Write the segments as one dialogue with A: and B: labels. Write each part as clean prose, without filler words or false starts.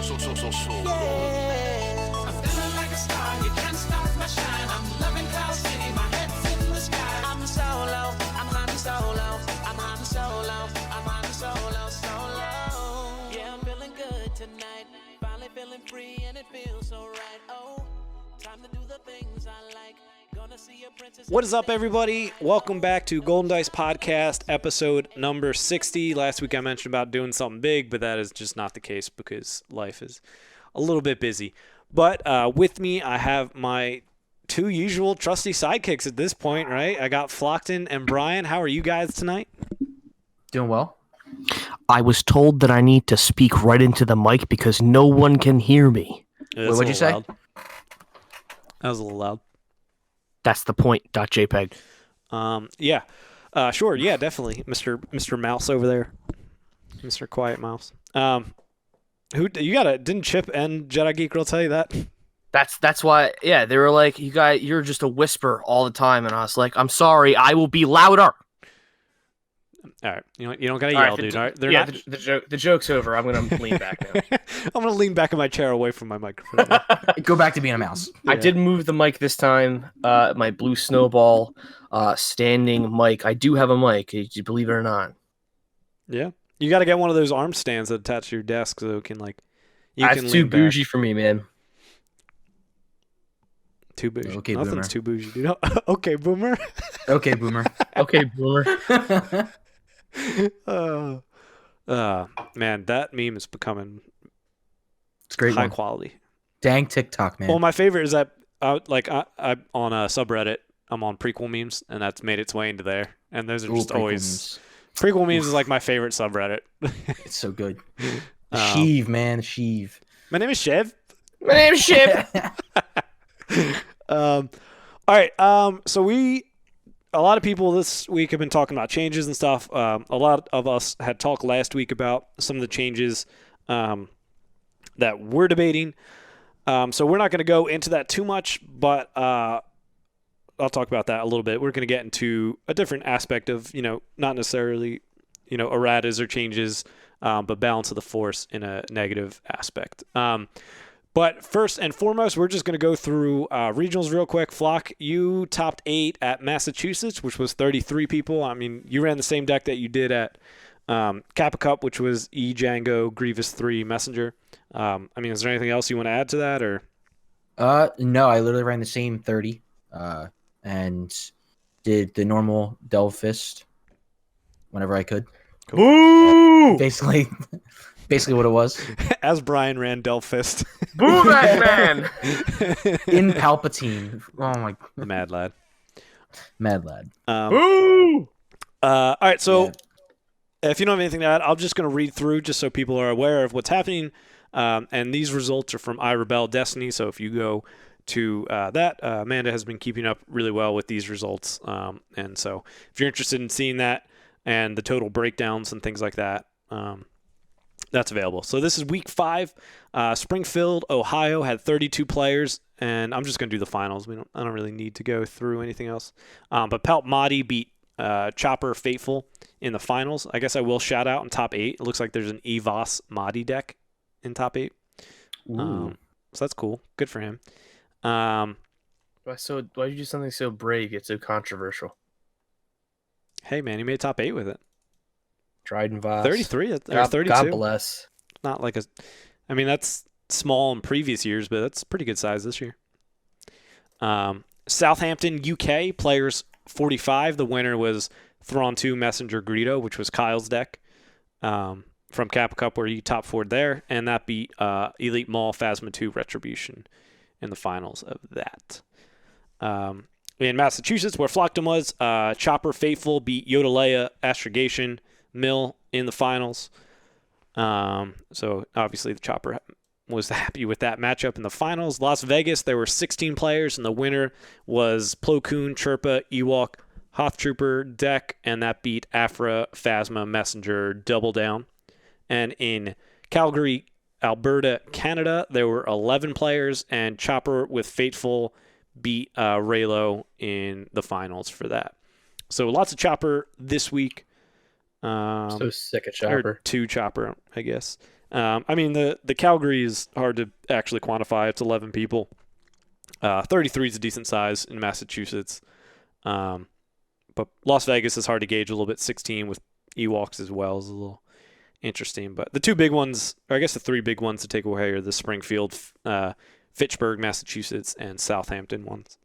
A: I'm feeling like a star, you can't stop my shine. I'm loving Cloud City, my head's in the sky. I'm solo, I'm hunting solo, I'm hunting solo, I'm hunting solo, solo. Yeah, I'm feeling good tonight, finally feeling free and it feels so right. Oh, time to do the things I like. Gonna see a princess.
B: What is up, everybody? Welcome back to Golden Dice Podcast, episode number 60. Last week I mentioned about doing something big, but that is just not the case because life is a little bit busy. But with me, I have my two usual trusty sidekicks at this point, right? I got Flockton and Brian. How are you guys tonight?
C: Doing well.
D: I was told that I need to speak right into the mic because no one can hear me.
B: Yeah,
C: What'd you say?
B: loud. That was a little loud.
D: That's the point. .jpg.
B: Yeah. Sure. Yeah, definitely. Mr. Mouse over there. Mr. Quiet Mouse. Didn't Chip and Jedi Geek Girl tell you that?
D: That's why. Yeah, they were like, you're just a whisper all the time, and I was like, I'm sorry, I will be louder.
B: All right. You don't gotta
D: All
B: yell,
D: right,
B: dude. All right.
D: the joke's over. I'm gonna lean back now.
B: I'm gonna lean back in my chair away from my microphone.
C: Go back to being a mouse.
D: I did move the mic this time. My blue snowball, standing mic. I do have a mic. Believe it or not.
B: Yeah. You got to get one of those arm stands that attach to your desk so it can
D: That's too bougie for me, man.
B: Too bougie.
C: Okay,
B: Nothing's
C: boomer.
B: too bougie, dude. Okay, boomer.
C: Okay, boomer.
D: Okay, boomer.
B: Man, that meme is becoming
C: It's a great
B: high
C: one.
B: quality.
C: Dang TikTok, man.
B: Well, my favorite is that I on a subreddit, I'm on prequel memes, and that's made its way into there. And those are
C: Ooh,
B: just
C: prequel
B: always
C: memes.
B: prequel memes is like my favorite subreddit.
C: It's so good. Sheev, man. Sheev.
B: My name is Shev.
D: My name's Chip.
B: All right. So a lot of people this week have been talking about changes and stuff. A lot of us had talked last week about some of the changes that we're debating. So we're not going to go into that too much, but I'll talk about that a little bit. We're going to get into a different aspect of, not necessarily, erratas or changes, but balance of the force in a negative aspect. But first and foremost, we're just going to go through regionals real quick. Flock, you topped 8 at Massachusetts, which was 33 people. I mean, you ran the same deck that you did at Kappa Cup, which was E Django Grievous 3 Messenger. Is there anything else you want to add to that, or?
C: No, I literally ran the same 30 and did the normal Delve Fist whenever I could.
D: Boo!
C: Basically what it was.
B: As Brian ran Delphist.
D: Boo that man!
C: In Palpatine. Oh my
B: Mad lad.
C: mad lad.
D: Boo!
B: All right, so
C: Yeah.
B: if you don't have anything to add, I'm just going to read through just so people are aware of what's happening. And these results are from I Rebel Destiny. So if you go to that, Amanda has been keeping up really well with these results. And so if you're interested in seeing that and the total breakdowns and things like that, that's available. So this is week 5. Springfield, Ohio had 32 players, and I'm just going to do the finals. I don't really need to go through anything else. But Pelt Mahdi beat Chopper Fateful in the finals. I guess I will shout out in top 8. It looks like there's an Evos Mahdi deck in top 8. So that's cool. Good for him.
D: Why'd you do something so brave yet so controversial?
B: Hey, man, he made top 8 with it.
D: Trident Voss.
B: 33 or 32.
D: God bless.
B: Not like that's small in previous years, but that's pretty good size this year. Southampton, UK, players 45. The winner was Thrawn 2 Messenger Greedo, which was Kyle's deck from Kappa Cup, where he top 4'd there, and that beat Elite Maul Phasma 2 Retribution in the finals of that. In Massachusetts, where Flockton was, Chopper Fateful beat Yodaleia Astrogation Mill in the finals. So obviously the Chopper was happy with that matchup in the finals. Las Vegas, there were 16 players, and the winner was Plo Koon, Chirpa, Ewok, Hoth Trooper deck, and that beat Afra, Phasma, Messenger, Double Down. And in Calgary, Alberta, Canada, there were 11 players, and Chopper with Fateful beat Raylo in the finals for that. So lots of Chopper this week.
D: So sick of
B: Or
D: Chopper.
B: 2 Chopper, I guess. I mean, the Calgary is hard to actually quantify. It's 11 people. 33 is a decent size in Massachusetts. But Las Vegas is hard to gauge a little bit. 16 with Ewoks as well is a little interesting. But the two big ones, or I guess the three big ones to take away are the Springfield, Fitchburg, Massachusetts, and Southampton ones.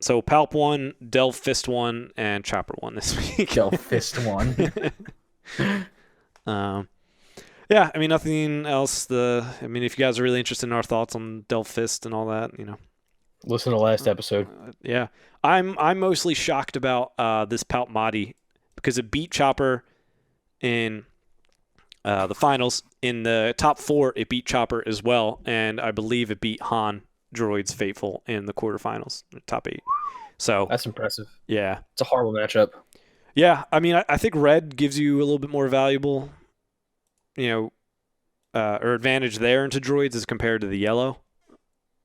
B: So Palp won, Delve Fist won, and Chopper won this week.
C: Delve Fist won.
B: Yeah, I mean, nothing else. I mean, if you guys are really interested in our thoughts on Delve Fist and all that, you know.
D: Listen to last episode.
B: Yeah. I'm mostly shocked about this Palp Madi because it beat Chopper in the finals. In the top 4, it beat Chopper as well, and I believe it beat Han Droid's Fateful in the quarterfinals, top 8. So
D: That's impressive.
B: yeah.
D: It's a horrible matchup.
B: Yeah, I mean, I think red gives you a little bit more valuable, or advantage there into droids as compared to the yellow,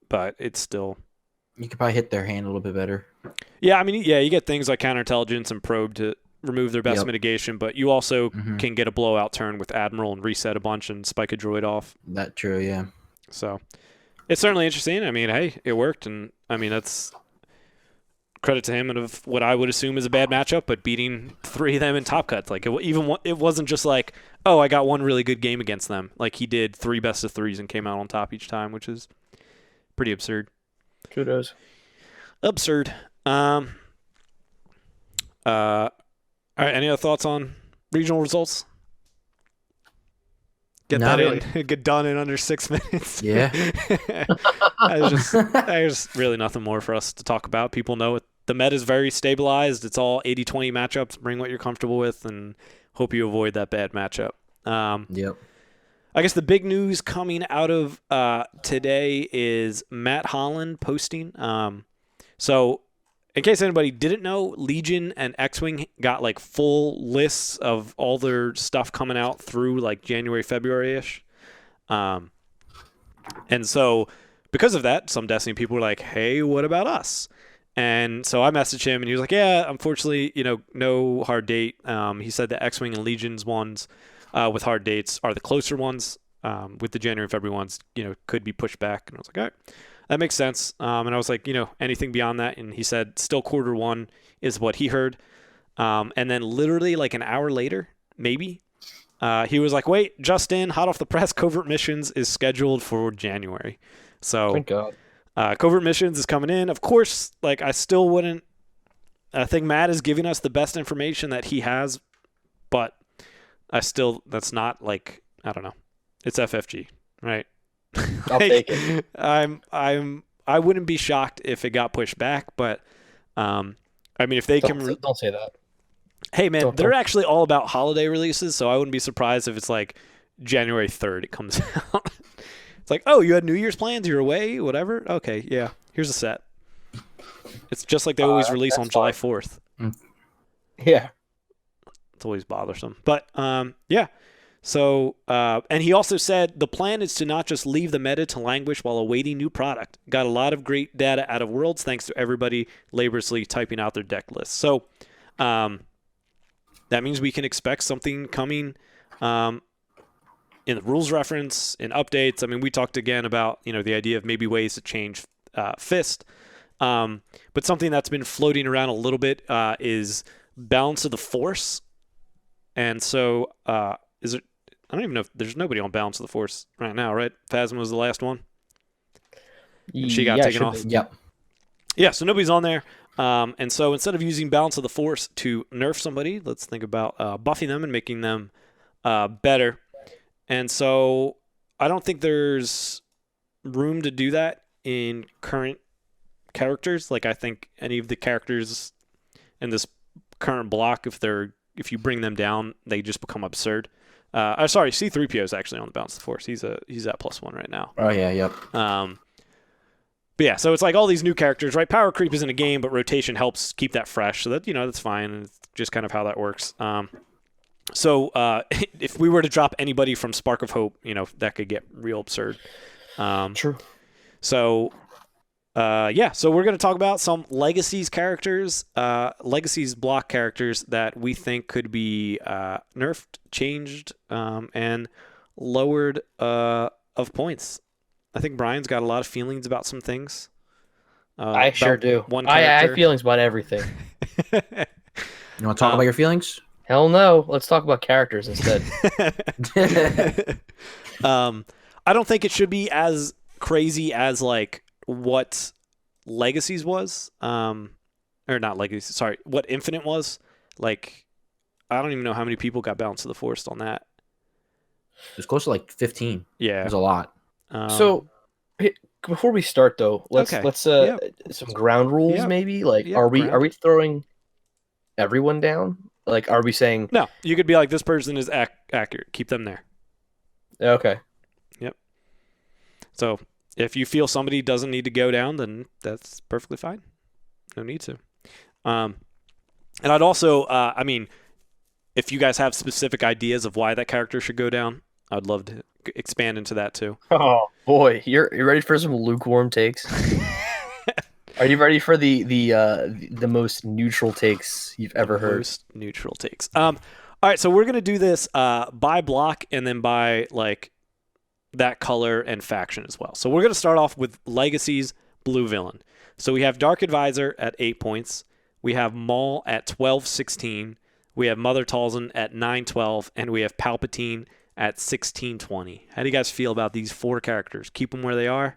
B: but it's still.
C: You could probably hit their hand a little bit better.
B: Yeah, I mean, you get things like counterintelligence and probe to remove their best mitigation, but you also can get a blowout turn with Admiral and reset a bunch and spike a droid off.
C: That true, yeah.
B: So it's certainly interesting. I mean, hey, it worked, and I mean that's credit to him and of what I would assume is a bad matchup, but beating 3 of them in top cuts. Like it wasn't just like, oh, I got one really good game against them. Like he did 3 best of 3s and came out on top each time, which is pretty absurd.
D: Kudos.
B: Absurd. All right. Any other thoughts on regional results? Get
C: Not
B: that
C: really.
B: in. Get done in under 6 minutes.
C: Yeah.
B: There's really nothing more for us to talk about. People know it. The meta is very stabilized. It's all 80-20 matchups. Bring what you're comfortable with, and hope you avoid that bad matchup.
C: Yep.
B: I guess the big news coming out of today is Matt Holland posting. So, in case anybody didn't know, Legion and X-Wing got like full lists of all their stuff coming out through like January, February-ish. And so, because of that, some Destiny people were like, hey, what about us? And so I messaged him, and he was like, yeah, unfortunately, no hard date. He said the X-Wing and Legions ones with hard dates are the closer ones. With the January and February ones, could be pushed back. And I was like, all right, that makes sense. And I was like, anything beyond that? And he said still Q1 is what he heard. And then literally like an hour later, maybe, he was like, wait, just in, hot off the press, Covert Missions is scheduled for January. So
D: Thank God.
B: Covert Missions is coming in. Of course, like I still wouldn't. I think Matt is giving us the best information that he has, but that's not like, I don't know. It's FFG, right?
D: I'll take it.
B: I wouldn't be shocked if it got pushed back, but I mean, if they
D: Don't say that.
B: Hey man, they're actually all about holiday releases, so I wouldn't be surprised if it's like January 3rd it comes out. It's like, oh, you had New Year's plans, you're away, whatever. Okay, yeah, here's a set. It's just like they always release on July 4th.
D: Yeah.
B: It's always bothersome, but yeah. So, and he also said the plan is to not just leave the meta to languish while awaiting new product. Got a lot of great data out of Worlds thanks to everybody laboriously typing out their deck lists. So, that means we can expect something coming in the rules reference, in updates. I mean, we talked again about, the idea of maybe ways to change Fist. But something that's been floating around a little bit is Balance of the Force. And so, is it? I don't even know if there's nobody on Balance of the Force right now, right? Phasma was the last one. And she got taken off.
C: Yep.
B: Yeah, so nobody's on there. And so instead of using Balance of the Force to nerf somebody, let's think about buffing them and making them better. And so I don't think there's room to do that in current characters. Like I think any of the characters in this current block, if you bring them down, they just become absurd. Sorry, C-3PO is actually on the Balance of the Force. He's at +1 right now.
C: Oh yeah, yep.
B: But yeah, so it's like all these new characters, right? Power creep isn't a game, but rotation helps keep that fresh. So that that's fine, and it's just kind of how that works. So if we were to drop anybody from Spark of Hope, that could get real absurd.
D: True.
B: So Yeah, so we're going to talk about some Legacies characters, Legacies block characters that we think could be nerfed, changed, and lowered of points. I think Brian's got a lot of feelings about some things.
D: I sure
B: about
D: do.
B: One
D: I have
B: character.
D: feelings about everything.
C: You want to talk about your feelings?
D: Hell no. Let's talk about characters instead.
B: I don't think it should be as crazy as like what Legacies was, or not Legacies. Sorry, what Infinite was. Like, I don't even know how many people got bounced to the forest on that.
C: It was close to like 15.
B: Yeah,
C: It was a lot.
D: So, before we start though, let's
B: Okay.
D: some ground rules
B: Yep.
D: maybe. Like,
B: Yep,
D: are we
B: ground.
D: throwing everyone down? Like, are we saying
B: no, you could be like, this person is accurate. Keep them there.
D: okay?
B: So if you feel somebody doesn't need to go down, then that's perfectly fine. No need to. And I'd also, I mean, if you guys have specific ideas of why that character should go down, I'd love to expand into that too.
D: Oh boy, you ready for some lukewarm takes? Are you ready for the most neutral takes you've ever heard?
B: Most neutral takes. All right, so we're gonna do this by block and then by like that color and faction as well. So we're gonna start off with Legacies blue villain. So we have Dark Advisor at 8 points. We have Maul at 12-16. We have Mother Talzin at 9-12, and we have Palpatine at 16-20. How do you guys feel about these 4 characters? Keep them where they are?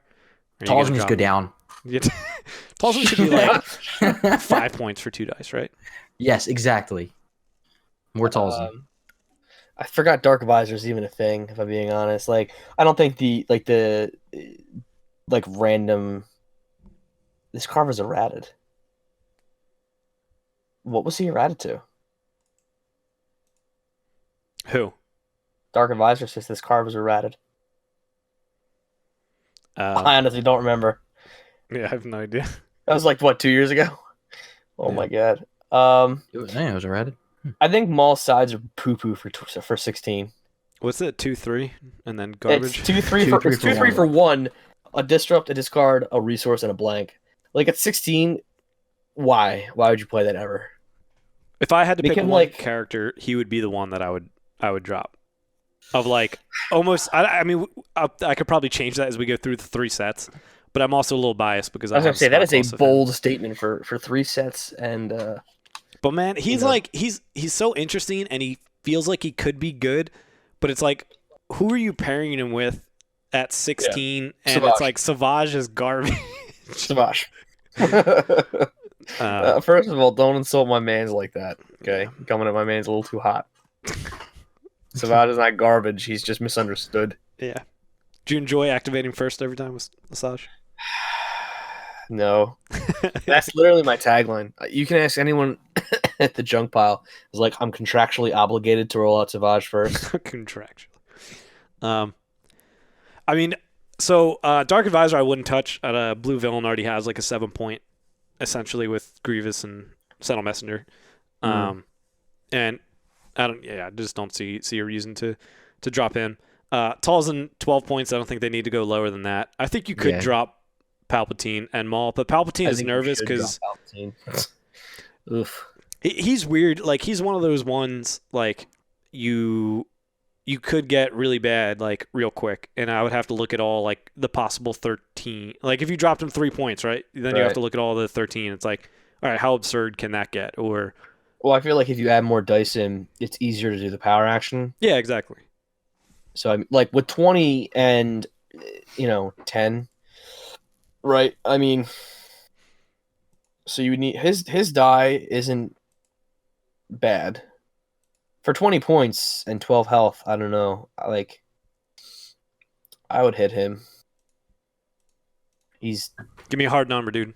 C: Talzin needs to go down.
B: Talzin should be like 5 points for 2 dice, right?
C: Yes, exactly. More Talzin.
D: I forgot Dark Advisor is even a thing. If I'm being honest, like I don't think the random. This card was errated. What was he errated to?
B: Who?
D: Dark Advisor says this card was errated. I
B: Yeah,
D: honestly don't remember.
B: I have no idea.
D: That was like what 2 years ago. Oh
B: Yeah.
D: my god.
C: It was errated.
D: I think Maul's sides are poo poo for 16.
B: What's it? 2-3, and then garbage.
D: It's 2-3 for
C: 2-3
D: it's 2-3 for one, a disrupt, a discard, a resource, and a blank. Like at 16, why? Why would you play that ever?
B: If I had to
D: Make
B: pick
D: him,
B: one
D: like-
B: character, he would be the one that I would drop. Of like almost, I mean, I could probably change that as we go through the 3 sets, but I'm also a little biased because
D: I was gonna
B: have
D: say that is
B: Scott
D: a
B: Claus of him.
D: bold statement for 3 sets, and
B: But man, he's
D: know.
B: like he's so interesting, and he feels like he could be good, but it's like, who are you pairing him with at 16? And
D: Savage.
B: it's like Savage is garbage.
D: Savage.
B: Uh,
D: First of all, don't insult my man's like that. Okay, coming at my man's a little too hot. Savage is not garbage. He's just misunderstood.
B: yeah. Do you enjoy activating first every time with Massage?
D: No, that's literally my tagline. You can ask anyone at the junk pile. It's like I'm contractually obligated to roll out Savage first.
B: Contractually. I mean, so Dark Advisor I wouldn't touch. Blue Villain already has like a 7 point, essentially, with Grievous and Sentinel Messenger. And I just don't see a reason to drop him. Talzin 12 points. I don't think they need to go lower than that. I think you could
C: Yeah.
B: drop Palpatine and Maul, but Palpatine
D: I
B: is
D: think we
B: nervous
D: should
B: because
D: drop Palpatine. Oof.
B: he's weird. Like, he's one of those ones, like, you could get really bad, like, real quick, and I would have to look at all, like, the possible 13. Like, if you dropped him 3 points, right, then you have
D: Right.
B: to look at all the 13. It's like, all right, how absurd can that get? Or
D: Well, I feel like if you add more dice in, it's easier to do the power action.
B: yeah, exactly.
D: So I'm like with 20 and 10, right? I mean, so you would need his die isn't bad for 20 points and 12 health. I don't know. I would hit him. He's
B: Give me a hard number, dude.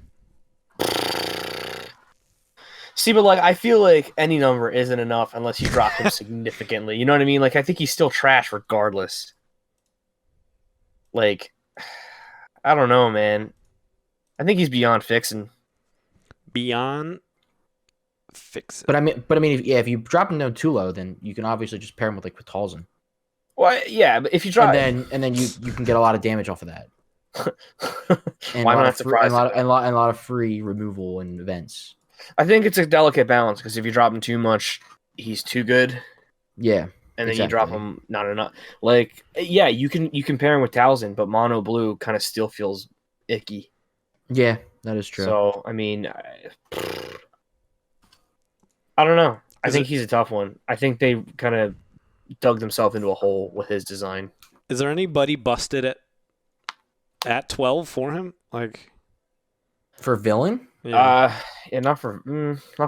D: see, but like I feel like any number isn't enough unless you drop him significantly. You know what I mean? Like I think he's still trash regardless. Like I don't know, man. I think he's beyond fixing.
B: Beyond fix it.
C: But I mean, if you drop him down too low, then you can obviously just pair him with Talzin,
D: Well, yeah, but if you drop,
C: and then you can get a lot of damage off of that. And
D: Why
C: a
D: am I
C: lot
D: not
C: of free, and
D: surprised?
C: a lot of free removal and events.
D: I think it's a delicate balance because if you drop him too much, he's too good,
C: Yeah,
D: and then you drop
C: exactly.
D: him not enough. Like, yeah, you can pair him with Talzin, but mono blue kind of still feels icky.
C: Yeah, that is true.
D: So I mean, I don't know. I
B: Is
D: think
B: it-
D: he's a tough one. I think they kind of dug themselves into a hole with his design.
B: Is there anybody busted at 12 for him? Like,
C: For villain,
B: yeah,
D: Yeah, not for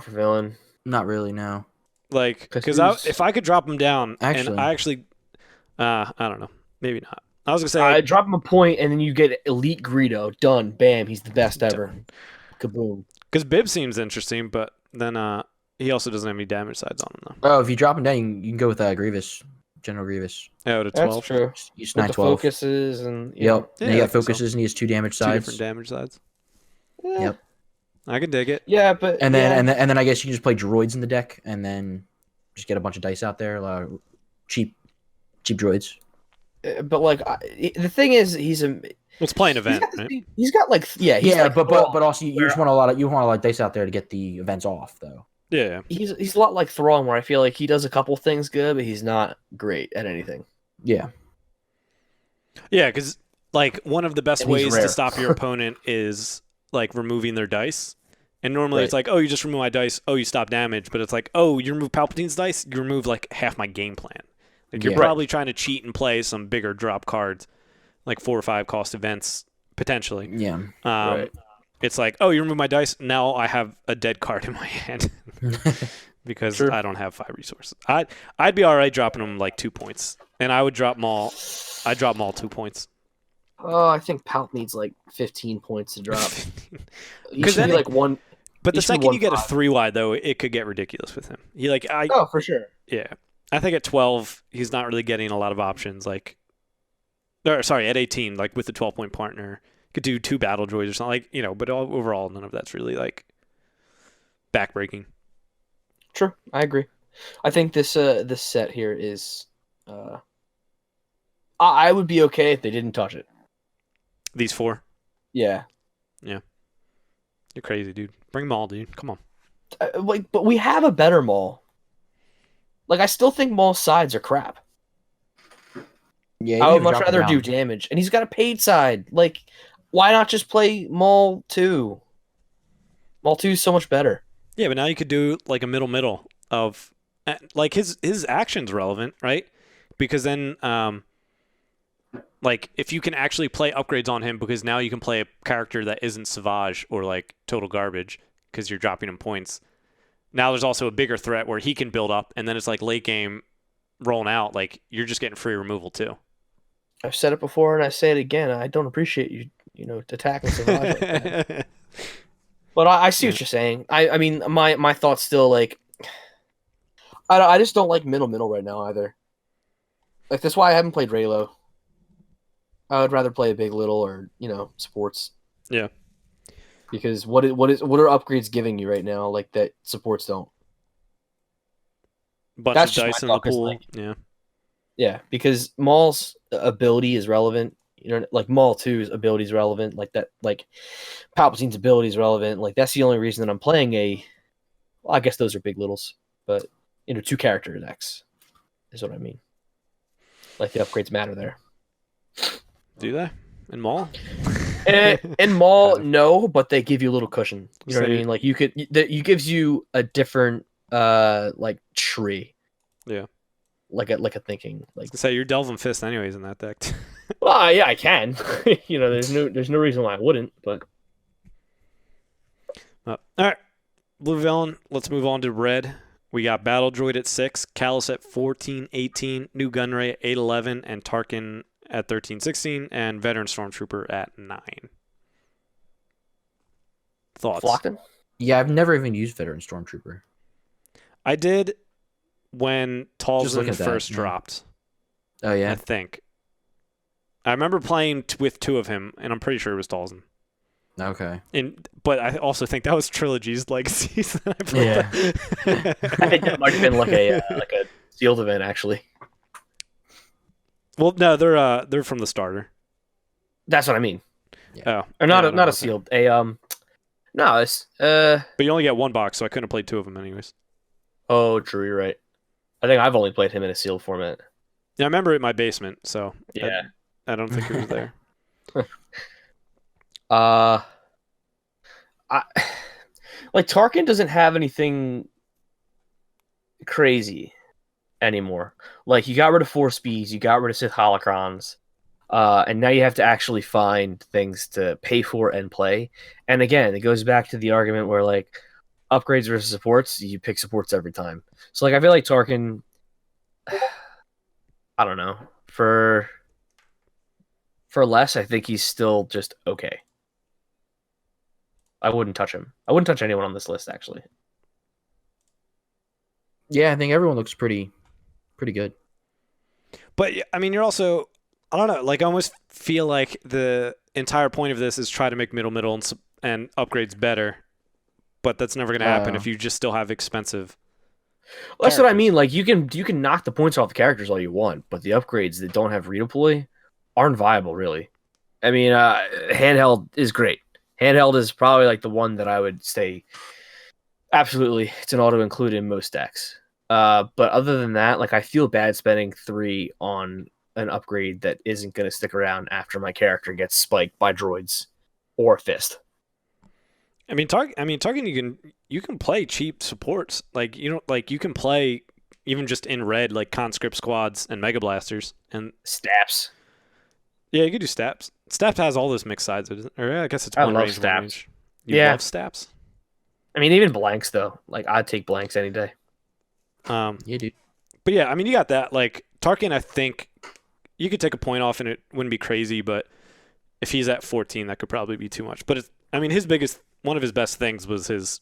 D: villain.
C: not really. No,
B: like,
D: 'Cause
B: because
D: who's-
B: if I could drop him down,
C: Actually.
B: and I actually, I don't know, maybe not. I was gonna say,
D: I
B: like,
D: drop him a point, and then you get Elite Greedo. Done. Bam. He's the best ever. Kaboom.
B: because Bib seems interesting, but then he also doesn't have any damage sides on him though.
C: oh, if you drop him down, you can go with Grievous, General Grievous.
B: Oh, to
D: That's
B: 12,
D: true.
C: He's
D: With
C: 9/12.
D: the focuses and
C: Yep. And
B: Yeah,
C: he
B: I
C: got
B: think so.
C: focuses, and he has 2 damage
B: two
C: sides.
B: different damage sides.
D: Yeah.
C: Yep.
B: I can dig it.
D: Yeah, but
C: And then
D: yeah.
C: and then I guess you can just play droids in the deck, and then just get a bunch of dice out there, a lot of cheap droids.
D: But like the thing is, he's a
B: Let's play an event, right?
D: he's got like he's
C: Yeah,
D: like,
C: but also you just want a lot of dice out there to get the events off, though.
B: Yeah.
D: he's a lot like Thrawn, where I feel like he does a couple things good, but he's not great at anything.
C: Yeah.
B: Yeah, because like one of the best
D: And he's
B: ways
D: rare.
B: to stop your opponent is like removing their dice. And normally it's
D: Right.
B: like, oh, you just remove my dice. Oh, you stop damage. But it's like, oh, you remove Palpatine's dice. You remove like half my game plan. Like you're
C: Yeah.
B: probably trying to cheat and play some bigger drop cards, like 4 or 5 cost events potentially.
C: Yeah.
D: Right.
B: It's like, oh, you remove my dice. Now I have a dead card in my hand because
D: True.
B: I don't have 5 resources. I'd be all right dropping them like 2 points, and I would drop Maul. I'd drop Maul 2 points.
D: Oh, I think Palp needs like 15 points to drop. He
B: 'Cause
D: should be
B: then-
D: like one.
B: But the
D: He should be
B: second you get a
D: 1-5.
B: 3 wide, though, it could get ridiculous with him. He like
D: Oh, for sure.
B: yeah. I think at 12 he's not really getting a lot of options. Like, or sorry, at 18, like with the 12-point partner, you could do 2 battle droids or something. Like but overall, none of that's really like backbreaking.
D: True, I agree. I think this set here is. I would be okay if they didn't touch it.
B: These 4,
D: Yeah.
B: you're crazy, dude. Bring them all, dude. Come on.
D: But we have a better Maul. Like I still think Maul's sides are crap.
C: Yeah.
D: I would much rather do damage, and he's got a paid side. Like, why not just play Maul 2? Maul 2 is so much better.
B: Yeah, but now you could do like a middle of like his action's relevant, right? Because then like if you can actually play upgrades on him, because now you can play a character that isn't Savage or like total garbage because you're dropping him points. Now there's also a bigger threat where he can build up, and then it's like late game rolling out, like you're just getting free removal too.
D: I've said it before, and I say it again. I don't appreciate you attacking Savage like that. But I see what you're saying. I mean, my thoughts still like. I just don't like middle right now either. Like that's why I haven't played Raylo. I would rather play a big little or supports.
B: Yeah.
D: Because what are upgrades giving you right now like that supports don't?
B: Bunch
D: That's
B: of
D: just
B: dice
D: my
B: in the
D: thought, 'cause,
B: pool.
D: like-
B: Yeah.
D: Yeah, because Maul's ability is relevant. Like Maul 2's ability is relevant. Like that, like Palpatine's ability is relevant. Like that's the only reason that I'm playing well, I guess those are big littles, but 2 character decks is what I mean. Like the upgrades matter there.
B: Do they? In Maul?
D: In Maul, no, but they give you a little cushion. You know what I
B: So-
D: mean? Like you gives you a different like tree.
B: Yeah.
D: Like a thinking like.
B: Say you're delving fist anyways in that deck.
D: Well, yeah, I can. There's no reason why I wouldn't. But
B: All right. Blue villain. Let's move on to red. We got Battle Droid at 6, Callus at 14-18, New Gunray at 8-11, and Tarkin at 13-16, and Veteran Stormtrooper at 9. Thoughts?
D: Flockton?
C: Yeah, I've never even used Veteran Stormtrooper.
B: I did when
C: Just look
B: Talzin
C: at that,
B: first
C: yeah.
B: dropped,
C: Oh
B: I
C: yeah.
B: think. I remember playing with 2 of him, and I'm pretty sure it was Talzin.
C: Okay.
B: But I also think that was Trilogy's Legacies that I played.
C: Yeah.
D: I think that might have been like a sealed event actually.
B: Well, no, they're from the starter.
D: That's what I mean.
B: Oh,
D: or
B: yeah, I
D: not
B: don't
D: not
B: know
D: a sealed. A no, it's
B: But you only get one box, so I couldn't have played 2 of them anyways.
D: Oh, true, you're right. I think I've only played him in a sealed format.
B: Yeah, I remember it in my basement, so
D: Yeah.
B: I don't think it was there.
D: I like Tarkin doesn't have anything crazy anymore. Like you got rid of Force Speeds, you got rid of Sith holocrons, and now you have to actually find things to pay for and play. And again, it goes back to the argument where like upgrades versus supports, you pick supports every time. So like I feel like Tarkin, I don't know, for less, I think he's still just okay. I wouldn't touch him. I wouldn't touch anyone on this list actually.
C: Yeah, I think everyone looks pretty good.
B: But I mean, you're also, I don't know, like I almost feel like the entire point of this is try to make middle and upgrades better, but that's never going to happen if you just still have expensive.
D: Well, that's what I mean. Like you can knock the points off the characters all you want, but the upgrades that don't have redeploy aren't viable really. I mean, handheld is great. Handheld is probably like the one that I would say absolutely it's an auto include in most decks. But other than that, like I feel bad spending 3 on an upgrade that isn't going to stick around after my character gets spiked by droids or fist.
B: I mean, Tarkin, you can play cheap supports. Like you can play even just in red, like conscript squads and mega blasters and
D: Staps.
B: Yeah, you could do Staps. Staps has all those mixed sides. Or I guess it's
D: I
B: one
D: love
B: range,
D: Staps.
B: one range. You
D: Yeah.
B: love Staps?
D: I mean, even blanks though. Like I'd take blanks any day.
C: Yeah, dude.
B: But yeah, I mean, you got that. Like Tarkin, I think you could take a point off and it wouldn't be crazy. But if he's at 14, that could probably be too much. But I mean, one of his best things was his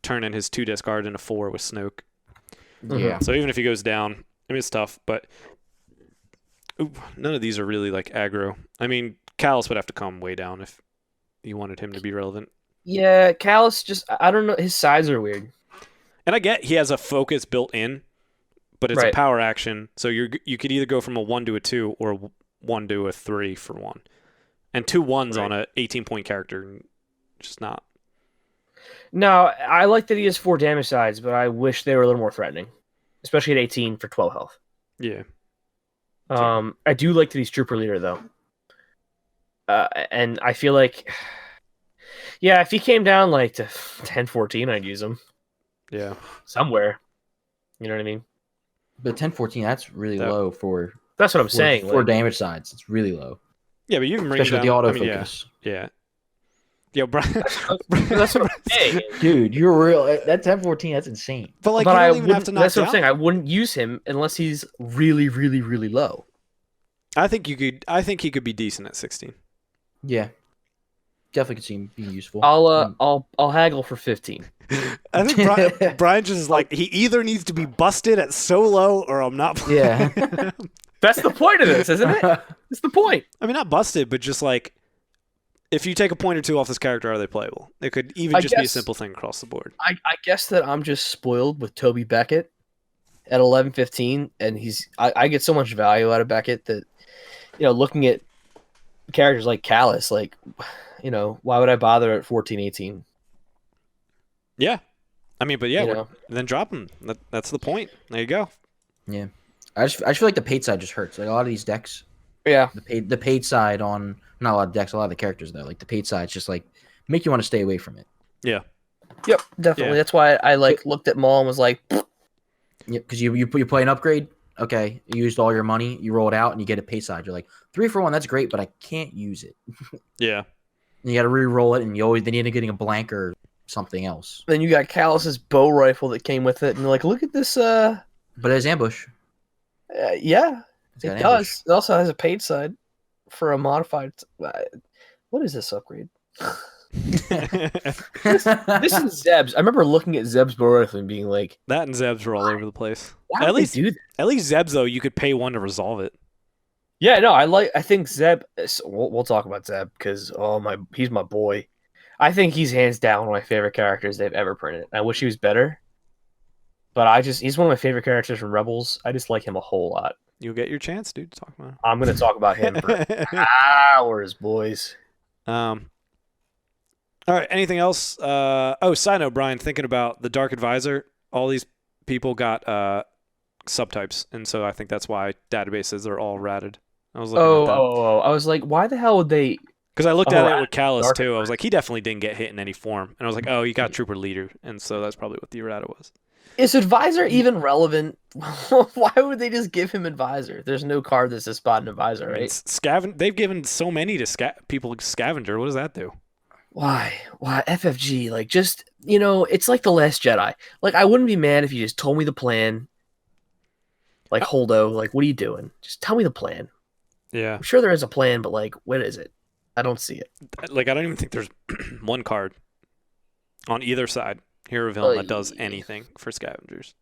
B: turning his 2 discard into 4 with Snoke.
C: Yeah.
B: So even if he goes down, I mean, it's tough. But none of these are really like aggro. I mean, Callus would have to come way down if you wanted him to be relevant.
D: Yeah, Callus I don't know. His sides are weird.
B: And I get he has a focus built in, but it's a power action. So you could either go from a 1 to a 2 or a 1 to a 3 for 1. And 2 1s on a 18-point character, just not.
D: No, I like that he has 4 damage sides, but I wish they were a little more threatening, especially at 18 for 12 health.
B: Yeah.
D: I do like that he's trooper leader though, and I feel like, yeah, if he came down like to 10-14, I'd use him.
B: Yeah.
D: Somewhere, you know what I mean.
C: But 10-14, that's really low for.
D: That's what I'm saying.
C: For damage sides, it's really low.
B: Yeah, but you can bring
C: especially
B: down,
C: with the autofocus.
B: Yeah. Yo, Brian.
D: That's what I'm saying.
C: Dude, you're real. That 10-14, that's insane.
B: But like,
D: but
B: you
D: I
B: don't even have
D: wouldn't.
B: to knock
D: That's what
B: down.
D: I'm saying. I wouldn't use him unless he's really, really, really low.
B: I think he could be decent at 16.
C: Yeah, definitely could see him being useful.
D: I'll haggle for 15.
B: I think Brian just is like, he either needs to be busted at so low or I'm not playing.
C: Yeah.
D: That's the point of this, isn't it? That's the point.
B: I mean, not busted, but just like, if you take a point or 2 off this character, are they playable? It could even just be a simple thing across the board.
D: I guess that I'm just spoiled with Toby Beckett at 11-15, and I get so much value out of Beckett that, looking at characters like Callus, like, why would I bother at 14-18?
B: Yeah. I mean, but yeah, then drop him. That's the point. There you go.
C: Yeah. I just feel like the paid side just hurts. Like a lot of these decks.
D: Yeah.
C: The paid side on not a lot of decks, a lot of the characters though. Like the paid side just like make you want to stay away from it.
B: Yeah.
D: Yep, definitely.
B: Yeah.
D: That's why I looked at Maul and was like,
C: Yep, because you play an upgrade. Okay, you used all your money, you roll it out, and you get a pay side. You're like 3 for 1. That's great, but I can't use it.
B: Yeah.
C: And you got to re-roll it, and then you end up getting a blank or something else.
D: then you got Callus's bow rifle that came with it, and you're like, look at this.
C: But it's ambush.
D: Yeah,
C: It's got
D: it
C: ambush.
D: does. It also has a paid side for a modified. What is this upgrade? This is Zeb's. I remember looking at Zeb's bow rifle and being like,
B: that and Zebs were all over the place.
D: why
B: At
D: would they
B: least
D: do that?
B: At least Zebs, though, you could pay 1 to resolve it.
D: Yeah, no, I think Zeb. We'll talk about Zeb because he's my boy. I think he's hands down one of my favorite characters they've ever printed. I wish he was better, but he's one of my favorite characters from Rebels. I just like him a whole lot.
B: You'll get your chance, dude. To talk about
D: I'm gonna talk about him for hours, boys.
B: All right. Anything else? Side note, Brian, thinking about the Dark Advisor, all these people got subtypes, and so I think that's why databases are all ratted. I was looking at that
D: I was like, why the hell would they?
B: because I looked at it with
D: Errata
B: Callus
D: Dark
B: too. I was
D: Advisor.
B: like, he definitely didn't get hit in any form, and I was like, oh, you got Trooper Leader, and so that's probably what the errata was.
D: Is Advisor even relevant? Why would they just give him Advisor? There's no card that says spot an Advisor,
B: I mean,
D: right?
B: they've given so many to people Scavenger. What does that do?
D: Why? Why FFG? Like, just it's like the Last Jedi. Like, I wouldn't be mad if you just told me the plan. Like Holdo, like, what are you doing? Just tell me the plan.
B: Yeah.
D: I'm sure there is a plan, but like, what is it? I don't see it.
B: Like, I don't even think there's one card on either side, hero or villain, that does anything for scavengers.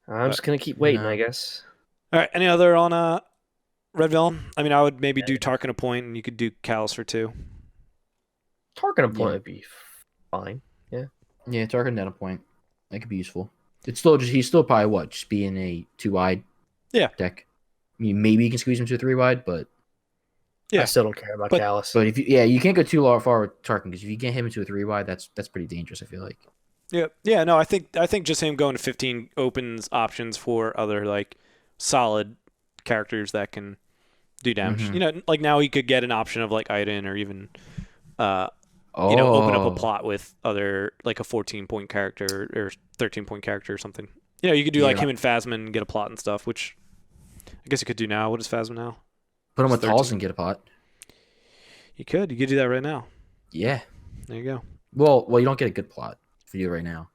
D: I'm just gonna keep waiting,
C: No.
D: I guess.
B: All right. Any other on red villain? I mean, I would maybe do Tarkin a point, and you could do Callus for 2.
D: Tarkin a point would be fine.
C: Yeah, Tarkin at a point. That could be useful. It's still he's still probably what, just being a 2-wide deck. I mean, maybe you can squeeze him to a 3-wide, but
D: I still don't care about Callus.
C: but if you can't go too far with Tarkin, because if you get him into a 3-wide, that's pretty dangerous, I feel like.
B: Yeah. No, I think just him going to 15 opens options for other like solid characters that can do damage.
C: Mhm.
B: Like now he could get an option of like Iden or even open up a plot with other like a 14-point character or 13-point character or something. You could do like him and Phasma and get a plot and stuff, which I guess you could do now. What is Phasma now?
C: Put him with
B: 13.
C: Talz and get a pot.
B: You could do that right now.
C: Yeah.
B: There you go.
C: Well, you don't get a good plot for you right now.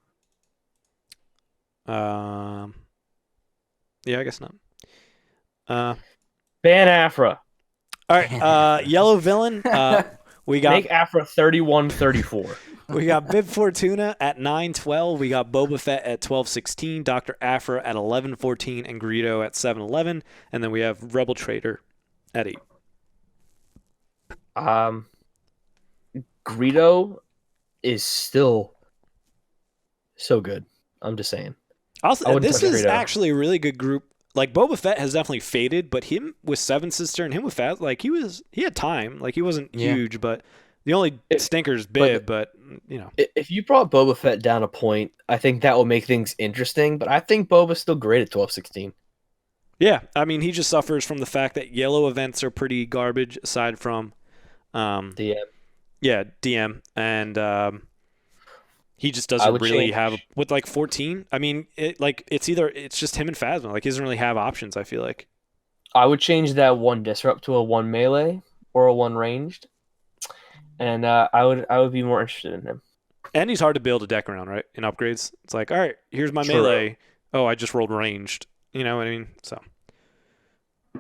B: Yeah, I guess not.
D: Ban Afra.
B: All right, yellow villain. We got
D: Make Afra 31-34.
B: we got Bib Fortuna at 9-12. We got Boba Fett at 12-16. Dr. Afra at 11-14, and Greedo at 7-11. And then we have Rebel Trader at 8.
D: Greedo is still so good. I'm just saying.
B: Also, this
D: touch
B: is
D: Greedo.
B: actually a really good group. Like Boba Fett has definitely faded, but him with Seven Sister and him with Fat, like he had time. Like he wasn't huge, but the only stinker is Bib. But
D: if you brought Boba Fett down a point, I think that will make things interesting. But I think Boba's still great at 12-16.
B: Yeah, I mean he just suffers from the fact that yellow events are pretty garbage. Aside from
D: DM.
B: Yeah, DM, and he just doesn't really have with like 14. I mean, it's just him and Phasma. Like he doesn't really have options. I feel like
D: I would change that 1 disrupt to a 1 melee or a 1 ranged, and I would be more interested in him.
B: And he's hard to build a deck around, right? In upgrades, it's like, all right, here's my melee. Oh, I just rolled ranged. You know what I mean? So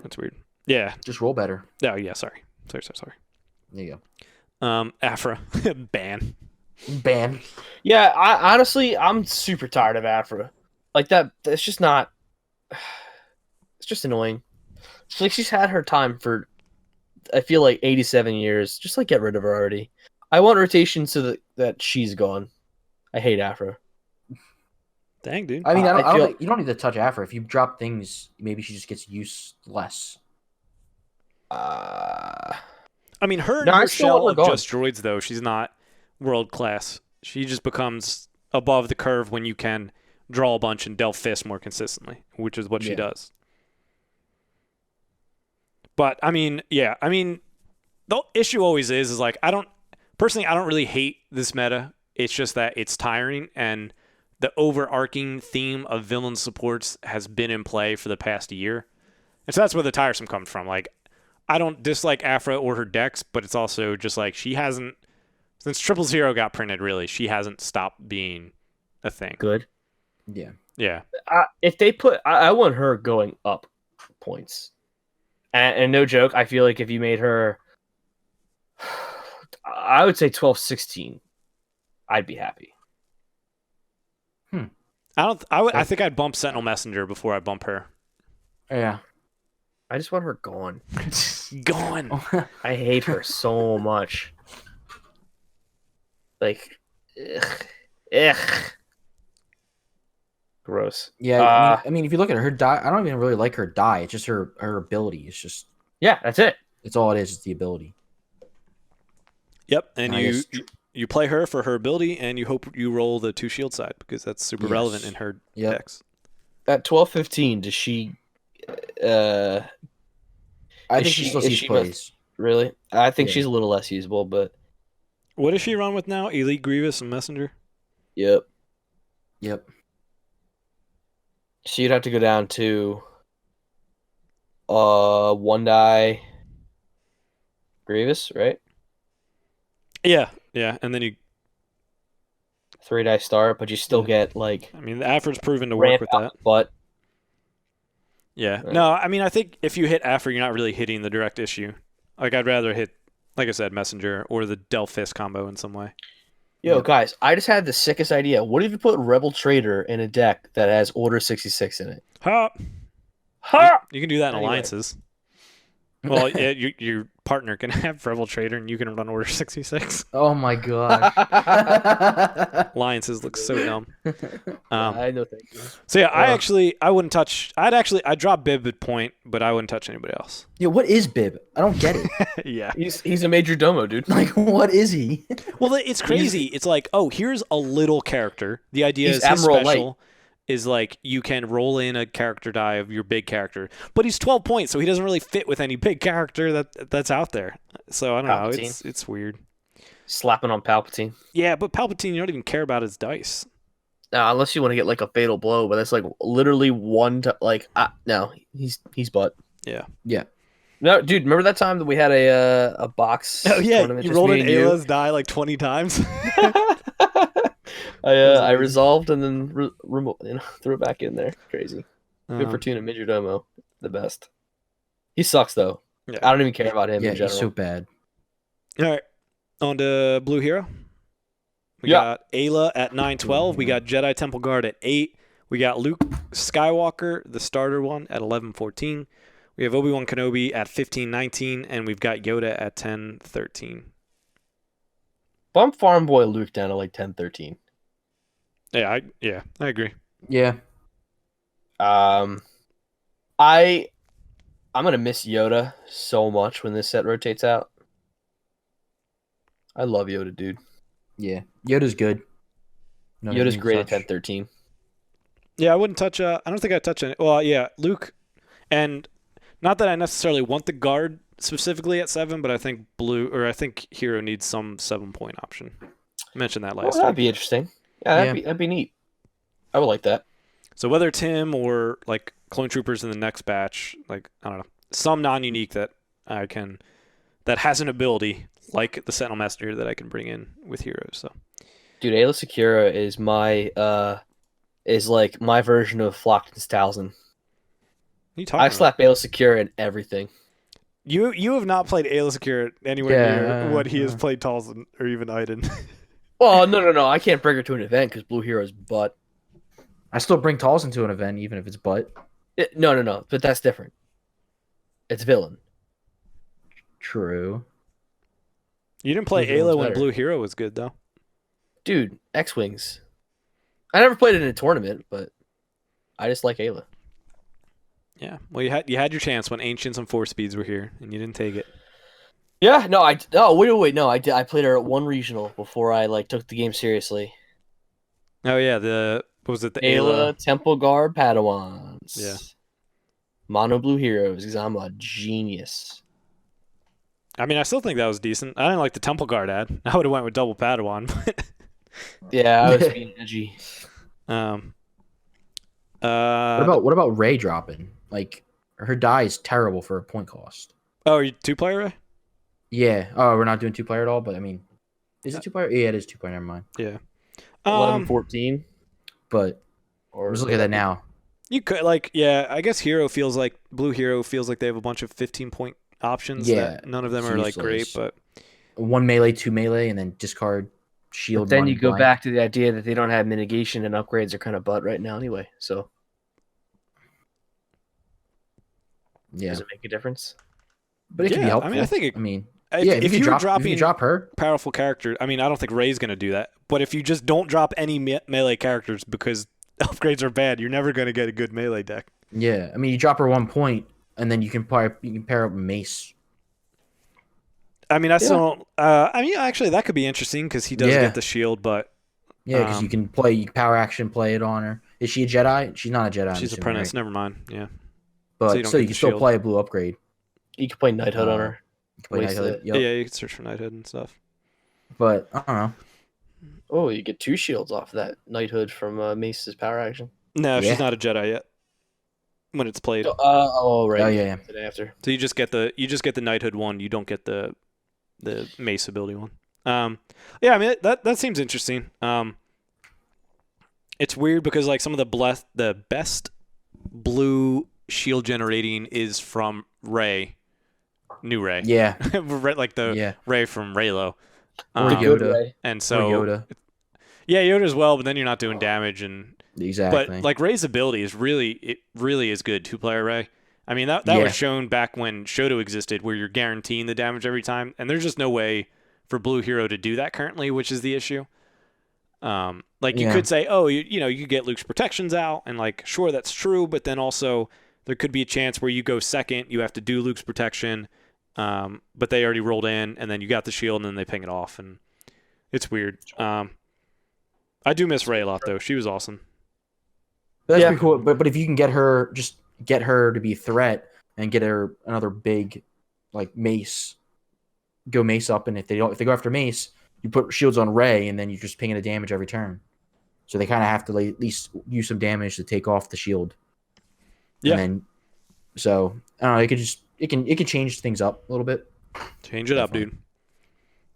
B: that's weird. Yeah,
C: Just roll better.
B: Oh yeah, sorry.
C: There you
B: Afra ban.
C: Ban.
D: Yeah, I'm super tired of Afra. Like that. It's just not. It's just annoying. It's like she's had her time for, I feel like 87 years. Just like get rid of her already. I want rotation so that she's gone. I hate Afra.
B: Dang, dude.
C: I mean, I don't think, you don't need to touch Afra. If you drop things, maybe she just gets useless.
B: I mean, her
D: No, I
B: her
D: still
B: shell
D: want
B: of
D: her
B: just droids, though, she's not world class. She just becomes above the curve when you can draw a bunch and delve fist more consistently, which is what she does. But I mean, the issue always is like I don't really hate this meta. It's just that it's tiring, and the overarching theme of villain supports has been in play for the past year, and so that's where the tiresome comes from. Like, I don't dislike Afra or her decks, but it's also just like she hasn't, since 000 got printed, really, she hasn't stopped being a thing.
D: Good.
B: Yeah.
D: If they put, I want her going up points. And no joke, I feel like if you made her, I would say 12-16, I'd be happy.
B: I think I'd bump Sentinel Messenger before I bump her.
C: Yeah.
D: I just want her gone.
B: Gone.
D: I hate her so much. Like, ugh. Gross.
C: Yeah, I mean, if you look at her die, I don't even really like her die. It's just her ability. It's just
D: yeah, that's it.
C: it's all it is. It's the ability.
B: Yep, and
C: I guess
B: you play her for her ability, and you hope you roll the 2 shield side because that's super relevant in her decks.
D: At 12-15, does she? I
C: think she still sees plays.
D: Really? I think she's a little less usable, but
B: what does she run with now? Elite Grievous and Messenger.
D: Yep. So you'd have to go down to 1 die Grievous, right?
B: Yeah, and then you
D: 3 die Star, but you still get like.
B: I mean, the Afrod's proven to work with that.
D: But
B: yeah, no, I mean, I think if you hit Afro, you're not really hitting the direct issue. Like, I'd rather hit, like I said, Messenger or the Delphis combo in some way.
D: Yo, guys, I just had the sickest idea. What if you put Rebel Trader in a deck that has Order 66 in it?
B: Ha! You can do that in alliances. Well, yeah, your partner can have Rebel Trader, and you can run Order 66.
C: Oh my gosh.
B: Alliances look so dumb.
D: I know, thank you.
B: So yeah, I wouldn't touch. I'd drop Bib at point, but I wouldn't touch anybody else.
C: Yeah, what is Bib? I don't get it.
B: Yeah,
D: he's a major domo, dude.
C: Like, what is he?
B: Well, it's crazy. It's like, oh, here's a little character. The idea is his
D: Admiral
B: special
D: Light.
B: is like you can roll in a character die of your big character, but he's 12 points, so he doesn't really fit with any big character that's out there. So I don't know. It's weird.
D: Slapping on Palpatine.
B: Yeah, but Palpatine, you don't even care about his dice.
D: Unless you want to get like a fatal blow, but that's like literally no, he's butt.
B: Yeah.
D: No, dude, remember that time that we had a box?
B: Oh yeah,
D: tournament,
B: you
D: just
B: rolled
D: me
B: an
D: and you?
B: Ayla's die like 20 times.
D: I resolved and then threw it back in there. Crazy. Good for Tuna Majordomo. The best. He sucks though.
B: Yeah.
D: I don't even care about him
C: Yeah,
D: in general.
C: he's so bad.
B: All right, on to Blue Hero. We got Ayla at 9-12. We got Jedi Temple Guard at 8. We got Luke Skywalker, the starter one, at 11-14. We have Obi-Wan Kenobi at 15-19, and we've got Yoda at 10-13.
D: Bump Farm Boy Luke down to like 10-13.
B: Yeah, I agree.
C: Yeah.
D: I'm gonna miss Yoda so much when this set rotates out. I love Yoda, dude.
C: Yeah. Yoda's good.
D: Yoda's great at 10-13.
B: Yeah, I wouldn't touch. I don't think I'd touch any. Well, yeah, Luke, and not that I necessarily want the guard specifically at 7, but I think I think Hero needs some 7-point option. I mentioned that last week.
D: That'd be interesting. Yeah, that'd be neat. I would like that.
B: So whether it's him or like Clone Troopers in the next batch, like I don't know, some non-unique that has an ability like the Sentinel Messenger that I can bring in with Heroes. So,
D: dude, Ayla Secura is like my version of Flockton's Talzin. I slap Ayla Secura in everything.
B: You have not played Ayla Secura anywhere near what he has played Talzin or even Iden.
D: Well, no. I can't bring her to an event because Blue Hero's butt.
C: I still bring Talzin to an event, even if it's butt.
D: No. But that's different. It's villain.
C: True.
B: You didn't play Ayla when Blue Hero was good, though.
D: Dude, X-Wings. I never played it in a tournament, but I just like Ayla.
B: Yeah. Well, you had your chance when Ancients and 4 Speeds were here, and you didn't take it.
D: Yeah, no, wait, no, I played her at one regional before I took the game seriously.
B: Oh yeah, the
D: Ayla Temple Guard Padawans.
B: Yeah.
D: Mono Blue Heroes, because I'm a genius.
B: I mean, I still think that was decent. I didn't like the Temple Guard ad. I would have went with double Padawan. But
D: yeah, I was being edgy.
B: What
C: about Ray dropping? Like, her die is terrible for a point cost.
B: Oh, are you 2-player Ray?
C: Yeah. Oh, we're not doing 2-player at all, but I mean, is it 2-player? Yeah, it is 2-player. Never mind.
B: Yeah.
D: 11-14.
C: But let's look at that now.
B: You could I guess Blue Hero feels like they have a bunch of 15-point options.
C: Yeah.
B: That none of them are great, but
C: 1 melee, 2 melee, and then discard shield.
D: But then you go back to the idea that they don't have mitigation and upgrades are kind of butt right now anyway. So
C: yeah,
D: does it make a difference?
C: But it can be helpful.
B: I mean, I think
C: if you drop her,
B: powerful character. I mean, I don't think Ray's going to do that. But if you just don't drop any melee characters because upgrades are bad, you're never going to get a good melee deck.
C: Yeah, I mean, you drop her 1 point, and then you can pair up Mace.
B: I mean, I still don't. I mean, actually, that could be interesting because he does get the shield, but
C: yeah, because you can power action play it on her. Is she a Jedi? She's not a Jedi.
B: she's
C: I'm assuming,
B: apprentice.
C: right?
B: Never mind. Yeah,
C: But
B: so you don't
C: still,
B: get
C: you
B: the
C: can still
B: shield.
C: play a blue upgrade.
D: You can play Knighthood on her.
C: You can play
D: Waste
C: Knighthood.
D: it.
C: Yep.
B: Yeah, you can search for knighthood and stuff.
C: But I don't know.
D: Oh, you get 2 shields off that Knighthood from Mace's power action.
B: No,
C: Yeah.
B: she's not a Jedi yet. When it's played,
D: Right.
C: Oh, yeah.
D: After.
B: so you just get the knighthood one. You don't get the mace ability one. Yeah, I mean that seems interesting. It's weird because like some of the best blue shield generating is from Rey, new Rey.
C: Yeah.
B: Like the Rey from Raylo.
C: Or
D: Good
C: Yoda.
D: Rey.
B: And so
C: Or Yoda.
B: Yeah, Yoda as well, but then you're not doing damage and
C: Exactly.
B: But like Rey's ability is really is good 2-player Rey. I mean that was shown back when Shoto existed where you're guaranteeing the damage every time and there's just no way for Blue Hero to do that currently, which is the issue. You could say, oh, you could get Luke's protections out and like sure that's true, but then also there could be a chance where you go second, you have to do Luke's protection, but they already rolled in and then you got the shield and then they ping it off and it's weird. I do miss Rey a lot though. She was awesome.
C: That's pretty cool. But if you can get her to be a threat and get her another big like mace, go mace up, and if they go after mace, you put shields on Rey, and then you're just pinging the damage every turn. So they kind of have to like, at least use some damage to take off the shield. Yeah. And then, so I don't know. It can change things up a little bit.
B: Change it up, dude.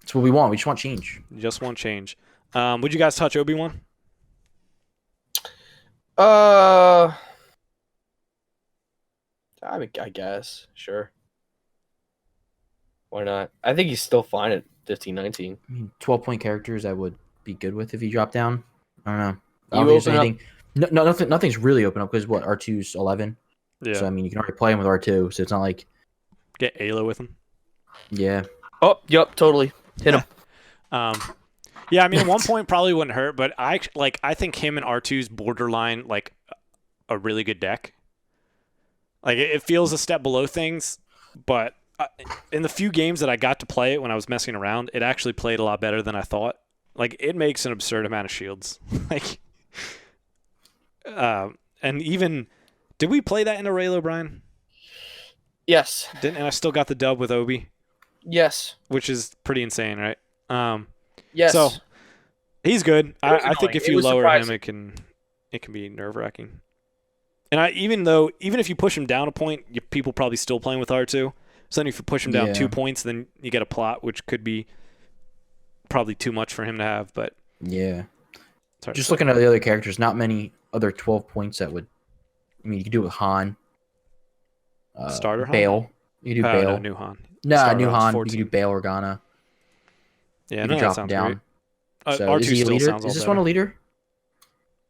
C: That's what we want. We just want change.
B: You just want change. Would you guys touch Obi-Wan?
D: I guess. Sure. Why not? I think he's still fine at 15, 19.
C: I mean, 12-point characters I would be good with if he dropped down. I don't know.
D: You open up...
C: Nothing's really open up because what, R2's 11?
B: Yeah.
C: So I mean, you can already play him with R2, so it's not like
B: get Ayla with him.
C: Yeah.
D: Oh, yep, totally. Hit him.
B: Yeah, I mean, at one point probably wouldn't hurt, but I think him and R2's borderline like a really good deck. Like it feels a step below things, but in the few games that I got to play it when I was messing around, it actually played a lot better than I thought. Like it makes an absurd amount of shields. Like, and even did we play that in a Raylo, Brian?
D: Yes.
B: And I still got the dub with Obi.
D: Yes.
B: Which is pretty insane, right?
D: Yes.
B: So he's good. I think if you lower
D: surprising.
B: him, it can be nerve wracking. And even if you push him down a point, people probably still playing with R2. So then if you push him down 2 points, then you get a plot, which could be probably too much for him to have. But
C: yeah, just looking at the other characters, not many other 12 points that would. I mean, you could do it with Han.
B: Starter Han?
C: Bale. You could do Bale.
B: No, new Han.
C: No, new Han. 14. You could do Bale Organa.
B: Yeah, no, that sounds down.
C: Great. So
B: R2
C: is he a
B: still
C: leader?
B: sounds
C: Is this
B: better.
C: one a leader?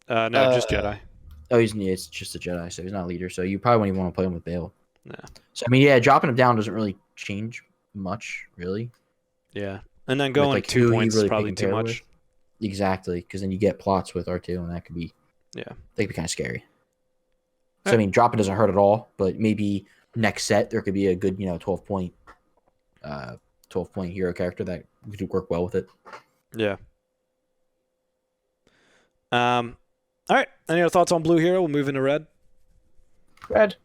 B: No, just Jedi.
C: Oh, it's just a Jedi, so he's not a leader. So you probably wouldn't even want to play him with Bale.
B: Yeah.
C: So I mean, yeah, dropping him down doesn't really change much, really.
B: Yeah, and then going like 2 points is probably too much.
C: With. Exactly, because then you get plots with R2, and that could be
B: that
C: could be kind of scary. So I mean, dropping doesn't hurt at all, but maybe next set there could be a good 12 point hero character that would work well with it.
B: Yeah. All right. Any other thoughts on Blue Hero? We'll move into Red.
C: Red.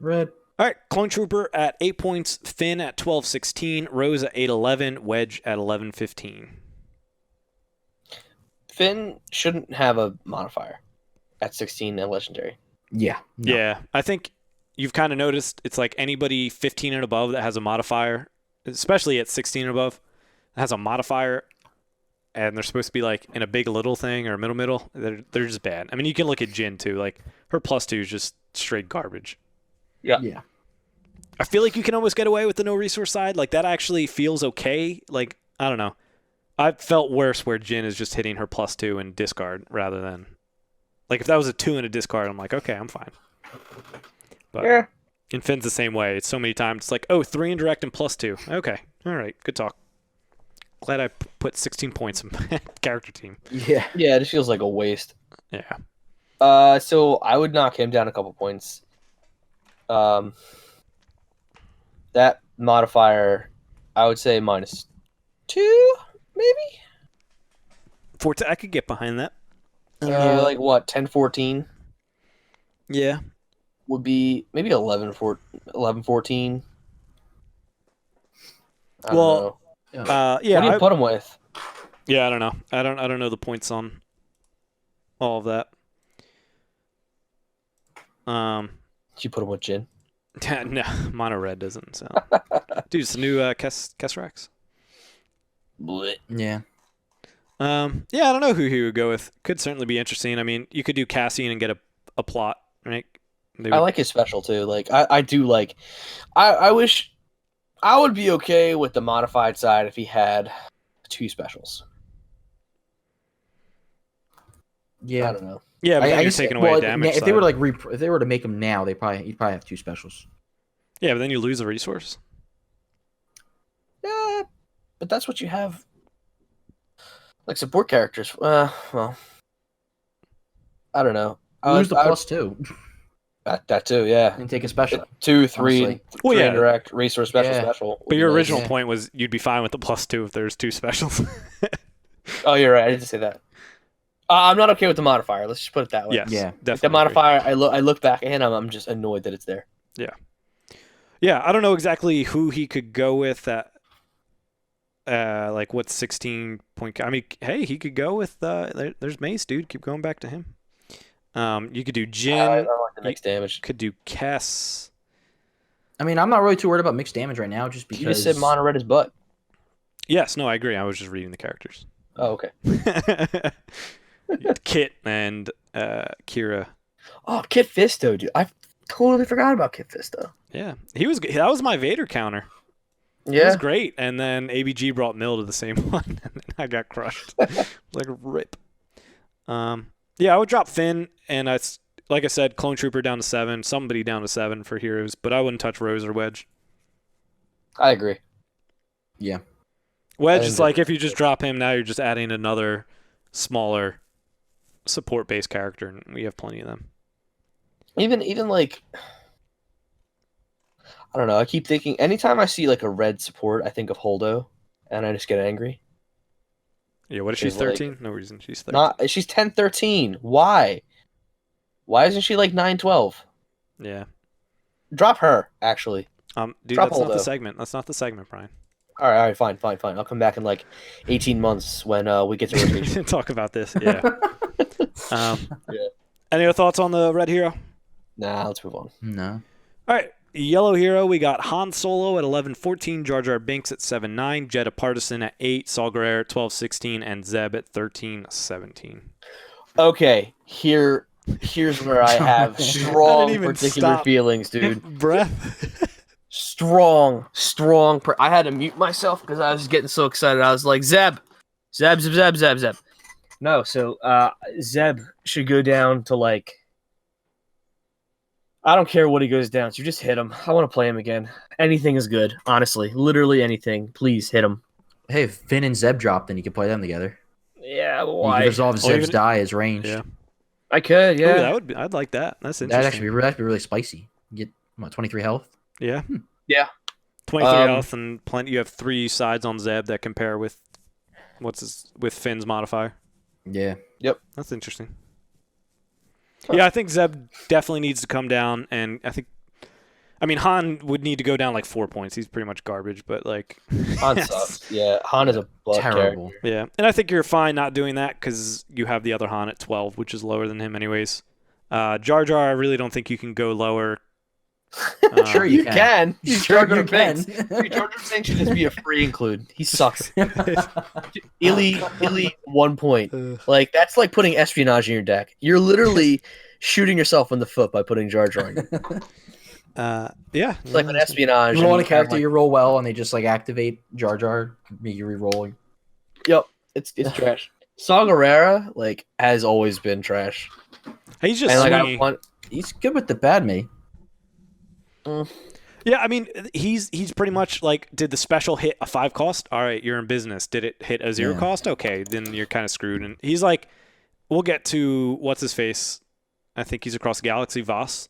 B: All right. Clone Trooper at 8 points. Finn at 12-16. Rose at 8-11. Wedge at 11-15.
D: Finn shouldn't have a modifier at 16 and Legendary.
C: Yeah. No.
B: Yeah. I think you've kind of noticed it's like anybody 15 and above that has a modifier, especially at 16 and above, has a modifier, and they're supposed to be like in a big little thing or middle. They're just bad. I mean, you can look at Jin too. Like her +2 is just straight garbage.
C: Yeah.
B: I feel like you can almost get away with the no resource side. Like that actually feels okay. Like I don't know. I felt worse where Jin is just hitting her +2 and discard rather than like if that was a 2 and a discard. I'm like, okay, I'm fine. But
D: yeah.
B: And Finn's the same way. It's so many times. It's like, oh, 3 indirect and +2. Okay, all right, good talk. Glad I put 16 points in my character team.
C: Yeah.
D: Yeah, it feels like a waste.
B: Yeah.
D: So I would knock him down a couple points. That modifier, I would say -2, maybe.
B: I could get behind that.
D: Like what? 10, 14
B: Yeah.
D: would be maybe 11, 14. I don't
B: Well,
D: know.
B: yeah.
D: What do you put him with?
B: Yeah, I don't know. I don't know the points on all of that.
D: Did you put him with Jin?
B: No, mono red doesn't sound. Dude, it's the new Kesrax.
D: Blech.
C: Yeah.
B: Yeah, I don't know who he would go with. Could certainly be interesting. I mean, you could do Cassian and get a plot, right?
D: I like his special too. Like I do like. I wish I would be okay with the modified side if he had 2 specials.
C: Yeah.
D: I don't know.
B: Yeah, but then you're
C: guess,
B: taking away damage.
C: If they were if they were to make them now, he'd probably have 2 specials.
B: Yeah, but then you lose a resource.
D: Yeah, but that's what you have. Like support characters. Well, I don't know.
C: Lose the +2
D: That too, yeah.
C: and take a special.
D: 2, 3,
C: Honestly.
B: Well,
D: three
B: yeah.
D: indirect resource special
C: Yeah.
D: special.
B: But your original
C: Yeah.
B: point was you'd be fine with the +2 if there's 2 specials.
D: Oh, you're right. I didn't say that. I'm not okay with the modifier. Let's just put it that way.
B: Yes,
C: Yeah.
B: definitely.
D: The modifier, I look back and I'm just annoyed that it's there.
B: Yeah, I don't know exactly who he could go with that. Like what 16 point? I mean, hey, he could go with. There's Mace, dude. Keep going back to him. You could do Jin.
D: I like the mixed damage.
B: Could do Kess.
C: I mean, I'm not really too worried about mixed damage right now, just because.
D: You just said mono red is butt.
B: Yes, no, I agree. I was just reading the characters.
D: Oh, okay.
B: Kit and Kira.
D: Oh, Kit Fisto, dude. I totally forgot about Kit Fisto.
B: Yeah, that was my Vader counter. It was great. And then ABG brought Mill to the same one, and then I got crushed. Like a rip. Yeah, I would drop Finn, and like I said, Clone Trooper down to 7, somebody down to 7 for heroes, but I wouldn't touch Rose or Wedge.
D: I agree.
C: Yeah.
B: Wedge is like, if you just drop him, now you're just adding another smaller support-based character, and we have plenty of them.
D: Even like, I don't know. I keep thinking, anytime I see like a red support, I think of Holdo, and I just get angry.
B: Yeah, what if she's
D: She's like-
B: 13? No reason she's 13.
D: She's 10, 13. Why? Why isn't she like 9, 12?
B: Yeah.
D: Drop her, actually.
B: Dude,
D: Drop
B: that's not the
D: Holdo.
B: segment. That's not the segment, Brian.
D: All right, fine. I'll come back in like 18 months when we get to rotation.
B: Talk about this. Yeah.
D: Yeah.
B: Any other thoughts on the red hero?
D: Nah, let's move on.
C: No.
B: All right. Yellow hero, we got Han Solo at 11-14, Jar Jar Binks at 7-9, Jedha Partisan at 8, Saul Guerrero at 12-16, and Zeb at 13-17.
D: Okay, here's where I have
B: I
D: strong
B: didn't even
D: particular
B: stop.
D: feelings, dude.
B: Breath.
D: Strong. I had to mute myself because I was getting so excited. I was like, Zeb. No, so Zeb should go down to like, I don't care what he goes down to. Just hit him. I want to play him again. Anything is good, honestly. Literally anything. Please hit him.
C: Hey, if Finn and Zeb drop, then you can play them together.
D: Yeah,
C: You
D: why?
C: can resolve Zeb's
B: even-
C: die as ranged.
B: Yeah.
D: I could,
B: Ooh,
D: yeah.
B: that would be, I'd like that. That's interesting.
C: That'd be really spicy. You get what, 23 health?
B: Yeah.
D: Yeah.
B: 23 health and plenty. You have 3 sides on Zeb that compare with with Finn's modifier.
C: Yeah.
B: That's interesting. Yeah, I think Zeb definitely needs to come down, and I mean Han would need to go down like 4 points. He's pretty much garbage, but like
D: Han
B: yes.
D: sucks. Yeah, Han is a butt
C: Terrible.
D: character.
B: Yeah, and I think you're fine not doing that because you have the other Han at 12, which is lower than him anyways. Jar Jar, I really don't think you can go lower.
C: Sure
D: You can. He's
C: Sure
D: Jar Jar
C: you can.
D: Binks. Jar Jar Binks should just be a free include. He sucks. Illy 1 point. Like that's like putting espionage in your deck. You're literally shooting yourself in the foot by putting Jar Jar in.
B: Yeah.
D: It's like an espionage.
C: You roll on
D: and
C: a character,
D: like-
C: you roll well, and they just like activate Jar Jar, make you re-roll.
D: Yep, it's trash. Saw Gerrera, like, has always been trash.
B: He's just
D: And like
B: swingy.
D: I want
C: He's good with the bad me.
B: Yeah, I mean, he's pretty much like, did the special hit a 5 cost? All right, you're in business. Did it hit a 0
C: Yeah.
B: cost? Okay, then you're kind of screwed. And he's like, we'll get to what's his face. I think he's across the galaxy, Voss.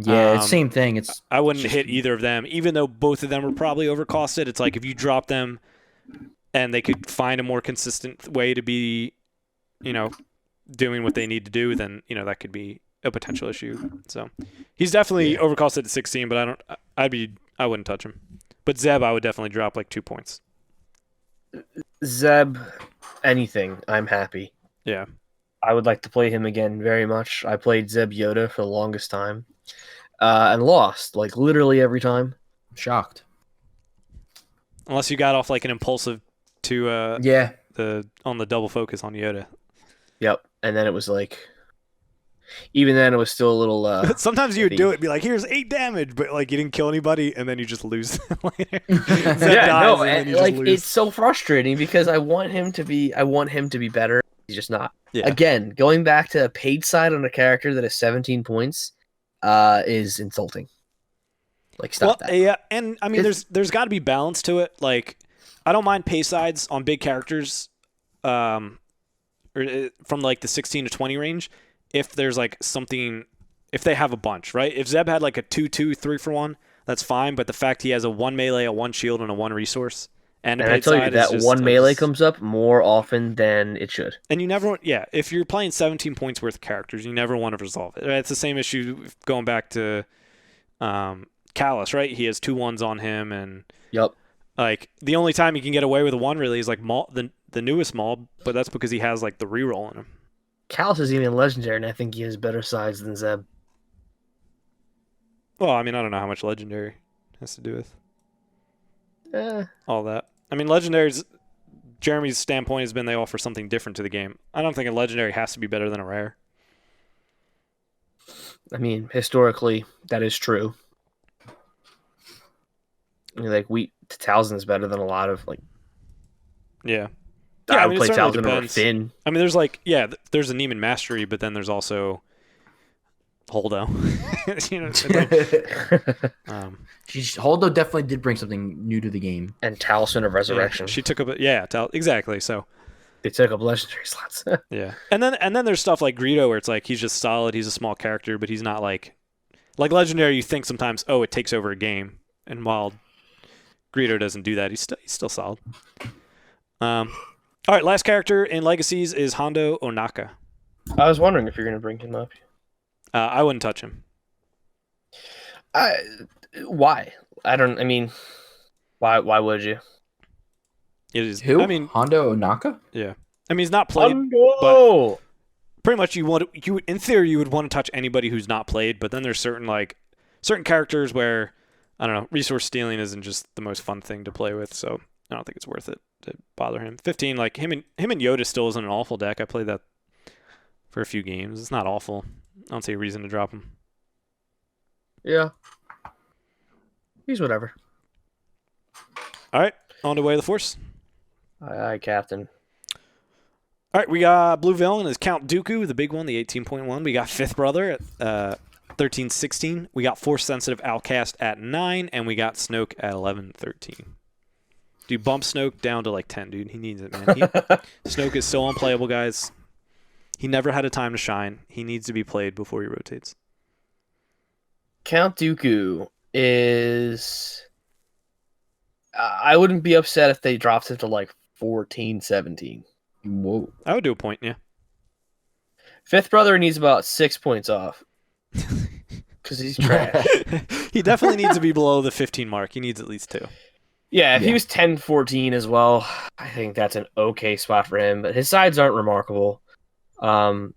C: Yeah, it's same thing. It's
B: I wouldn't
C: just-
B: hit either of them, even though both of them are probably overcosted. It's like if you drop them and they could find a more consistent way to be, doing what they need to do, then that could be a potential issue. So he's definitely overcosted at 16, but I wouldn't touch him. But Zeb, I would definitely drop like 2 points.
D: Zeb, anything, I'm happy.
B: Yeah.
D: I would like to play him again very much. I played Zeb Yoda for the longest time, and lost like literally every time.
C: shocked.
B: Unless you got off like an impulsive to
C: Yeah.
B: on the double focus on Yoda.
D: Yep, and then it was like, even then it was still a little.
B: Sometimes you would do it, be like, "Here's 8 damage," but like you didn't kill anybody, and then you just lose them later. Zeb dies, and then you just lose.
D: It's so frustrating because I want him to be better. He's just not.
B: Yeah.
D: Again, going back to a paid side on a character that is 17 points, is insulting. Like, stop that.
B: Yeah, and I mean, there's got to be balance to it. Like, I don't mind pay sides on big characters, or from like the 16 to 20 range, if there's like something, if they have a bunch, right? If Zeb had like a 2/2 3-for-1, that's fine. But the fact he has a 1 melee, a 1 shield, and a 1 resource, and
D: I tell you that one melee comes up more often than it should.
B: And you never, if you're playing 17 points worth of characters, you never want to resolve it. It's the same issue going back to Callus, right? He has 2 1s on him, and
D: Yep.
B: like the only time he can get away with a 1 really is like Maul, the newest Maul, but that's because he has like the reroll in him.
D: Callus is even legendary, and I think he has better sides than Zeb.
B: Well, I mean, I don't know how much legendary has to do with
D: Eh.
B: all that. I mean, legendaries. Jeremy's standpoint has been they offer something different to the game. I don't think a legendary has to be better than a rare.
D: I mean, historically, that is true. I mean, like, Talzin is better than a lot of, like...
B: Yeah.
D: I
B: mean,
D: would
B: it
D: play
B: certainly
D: Talzin over
B: depends.
D: Finn.
B: I mean, there's like, there's a Neiman Mastery, but then there's also Holdo.
C: Holdo definitely did bring something new to the game.
D: And Talisman of Resurrection.
B: She took up, exactly. So
D: they took up legendary slots.
B: yeah, and then there's stuff like Greedo where it's like he's just solid. He's a small character, but he's not like legendary. You think sometimes, it takes over a game, and while Greedo doesn't do that, he's still solid. All right, last character in Legacies is Hondo Onaka.
D: I was wondering if you're going to bring him up.
B: I wouldn't touch him.
D: Why? I mean, why would you?
B: It is.
C: Who?
B: I mean,
C: Hondo Onaka?
B: Yeah. I mean, he's not played.
D: But
B: pretty much, in theory, you would want to touch anybody who's not played. But then there's certain characters where, I don't know, resource stealing isn't just the most fun thing to play with. So I don't think it's worth it to bother him. 15, like him and Yoda still isn't an awful deck. I played that for a few games. It's not awful. I don't see a reason to drop him.
D: Yeah. He's whatever.
B: All right, on to Way of the Force.
D: Aye, Captain.
B: All right, we got Blue Villain is Count Dooku, the big one, the 18.1. We got Fifth Brother at 13-16. We got Force Sensitive Outcast at 9, and we got Snoke at 11-13. Dude, bump Snoke down to like 10, dude. He needs it, man. Snoke is so unplayable, guys. He never had a time to shine. He needs to be played before he rotates.
D: Count Dooku is... I wouldn't be upset if they dropped it to like 14, 17.
C: Whoa.
B: I would do a point, yeah.
D: Fifth Brother needs about 6 points off. Because he's trash.
B: He definitely needs to be below the 15 mark. He needs at least 2.
D: Yeah, if he was 10-14 as well, I think that's an okay spot for him. But his sides aren't remarkable. And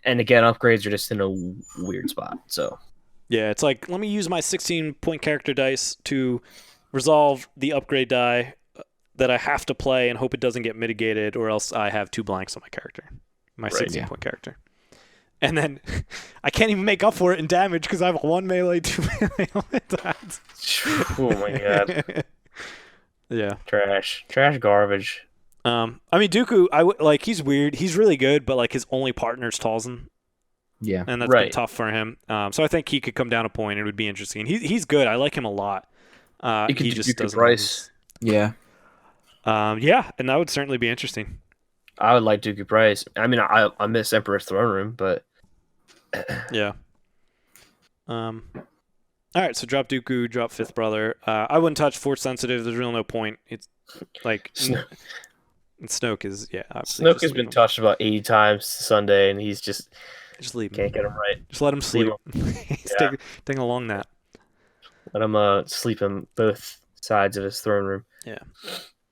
D: again, upgrades are just in a weird spot. So
B: yeah, it's like, let me use my 16-point character dice to resolve the upgrade die that I have to play and hope it doesn't get mitigated, or else I have 2 blanks on my character, my 16-point character. And then I can't even make up for it in damage because I have 1 melee, 2 melee on my dice.
D: Oh my god.
B: Yeah.
D: Trash garbage.
B: I mean, Dooku, he's weird. He's really good, but like his only partner's Talzin.
C: Yeah.
B: And that's been tough for him. So I think he could come down a point. It would be interesting. He's good. I like him a lot. He just doesn't.
D: Price.
C: Yeah.
B: Yeah, and that would certainly be interesting.
D: I would like Dooku Price. I mean, I miss Emperor's Throne Room, but
B: yeah. All right, so drop Dooku, drop Fifth Brother. I wouldn't touch Force Sensitive. There's really no point. It's like Snoke is obviously
D: Snoke
B: just
D: has
B: leave
D: been
B: him.
D: touched about 80 times Sunday, and he's just
B: Just leave
D: can't
B: him.
D: get him right.
B: Just let him sleep. He's
D: Yeah.
B: taking along that.
D: Let him sleep in both sides of his throne room.
B: Yeah.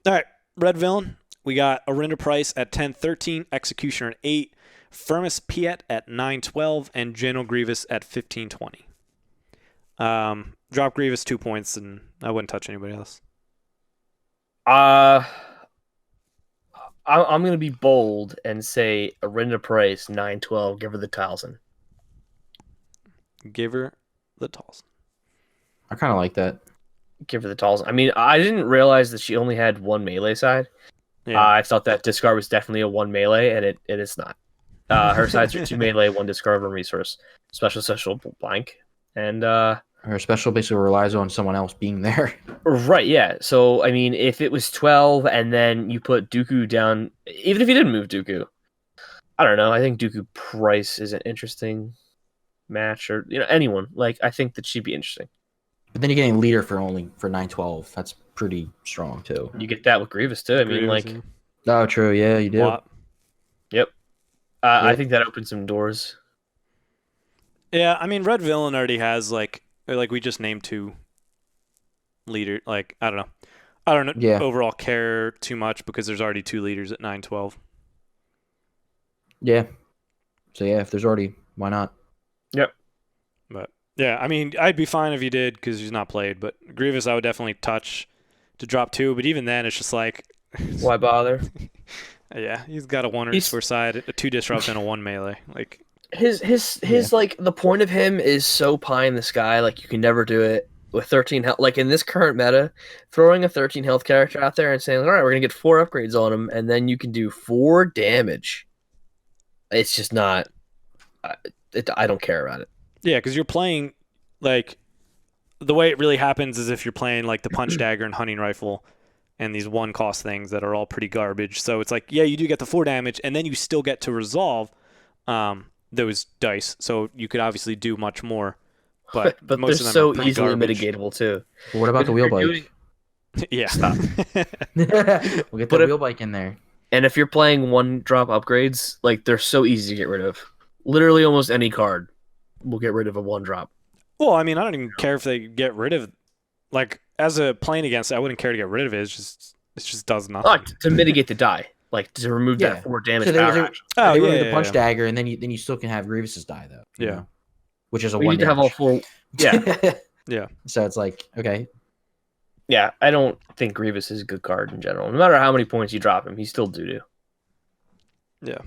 B: All right, Red Villain. We got Arinda Price at 10-13, Executioner at 8, Firmus Piet at 9-12, and General Grievous at 15-20. Drop Grievous 2 points, and I wouldn't touch anybody else.
D: I'm going to be bold and say Arinda Price, 9-12, give her the Talzin.
B: Give her the toss.
C: I kind of like that.
D: Give her the Talzin. I mean, I didn't realize that she only had one melee side.
B: Yeah.
D: I thought that discard was definitely a one melee, and it is not. Her sides are 2 melee, 1 discard, 1 resource. Special blank. And
C: Her special basically relies on someone else being there.
D: right, yeah. So I mean, if it was 12 and then you put Dooku down, even if you didn't move Dooku, I don't know. I think Dooku Price is an interesting match, or anyone. Like, I think that she'd be interesting.
C: But then you're getting leader for 9-12. That's pretty strong too.
D: You get that with Grievous too. I mean,
B: Grievous,
D: like,
B: yeah.
C: Oh, true. Yeah, you do.
B: Wap.
D: yep. I think that opens some doors.
B: Yeah, I mean, Red Villain already has like we just named 2 leader. Like, I don't
C: Yeah.
B: overall care too much because there's already 2 leaders at 9-12.
C: Yeah. So yeah, if there's already, why not?
D: Yep.
B: But yeah, I mean, I'd be fine if you did because he's not played. But Grievous, I would definitely touch to drop 2. But even then, it's just like,
D: Why bother?
B: yeah, he's got a 1 resource side, a 2 disrupt, and a 1 melee. Like
D: His like the point of him is so pie in the sky. Like, you can never do it with 13 health. Like, in this current meta, throwing a 13 health character out there and saying, all right, we're gonna get 4 upgrades on him, and then you can do 4 damage. It's just not. I don't care about it.
B: yeah, because you're playing like the way it really happens is if you're playing like the punch dagger and hunting rifle and these 1 cost things that are all pretty garbage. So it's like, yeah, you do get the 4 damage, and then you still get to resolve those dice. So you could obviously do much more, but
D: But
B: most
D: they're
B: of them
D: so
B: are pretty
D: easily
B: garbage.
D: mitigatable too.
C: But what about the wheel
D: You're
C: bike?
D: doing-
B: Yeah.
D: Stop.
C: We'll get
D: But
C: the
D: if-
C: wheel bike in there.
D: And if you're playing 1-drop upgrades, like, they're so easy to get rid of. Literally, almost any card will get rid of a 1-drop.
B: Well, I mean, I don't even care if they get rid of, like, as a playing against it, I wouldn't care to get rid of it. It just does nothing.
D: Like, to mitigate the die, like to remove
C: Yeah.
D: that 4 damage
C: So
D: power
C: they-
D: action.
B: Oh,
C: they
B: yeah,
C: remove
B: yeah,
C: the punch
B: yeah.
C: dagger, and then you still can have Grievous's die though. you
B: Yeah.
C: know, which is a
D: We
C: 1
D: need to have all 4. Yeah.
B: Yeah.
C: So it's like, okay,
D: Yeah, I don't think Grievous is a good card in general. No matter how many points you drop him, he's still doo-doo.
B: Yeah.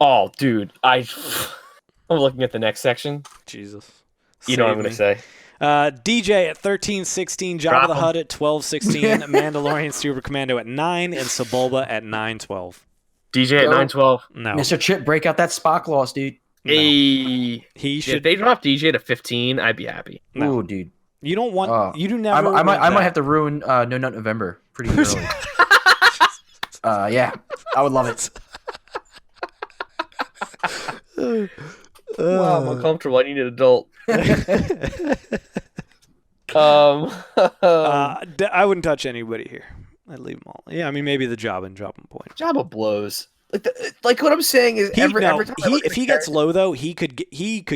D: Oh, dude, I'm looking at the next section.
B: Jesus.
D: You know what I'm
B: Save
D: going to
B: me.
D: say.
B: DJ at 13-16, Jabba
D: Drop
B: the
D: him.
B: Hutt at 12-16, Mandalorian Super Commando at 9, and Sebulba at 9-12.
D: DJ at
C: Go.
D: 9-12.
B: No.
C: Mr. Chip, break out that Spock loss, dude.
B: No.
D: Hey.
B: He
D: If
B: should.
D: they drop DJ to 15, I'd be happy.
B: No.
C: Ooh, dude.
B: You don't want. You do
C: I
B: never.
C: might
B: want that.
C: have to ruin No Nut November pretty early. Yeah, I would love it.
D: Wow, I'm uncomfortable. I need an adult.
B: I wouldn't touch anybody here. I'd leave them all. Yeah, I mean maybe the job and drop him point.
D: Jabba blows. Like what I'm saying is every time I look at
B: If he
D: the
B: gets
D: character-
B: low though, he could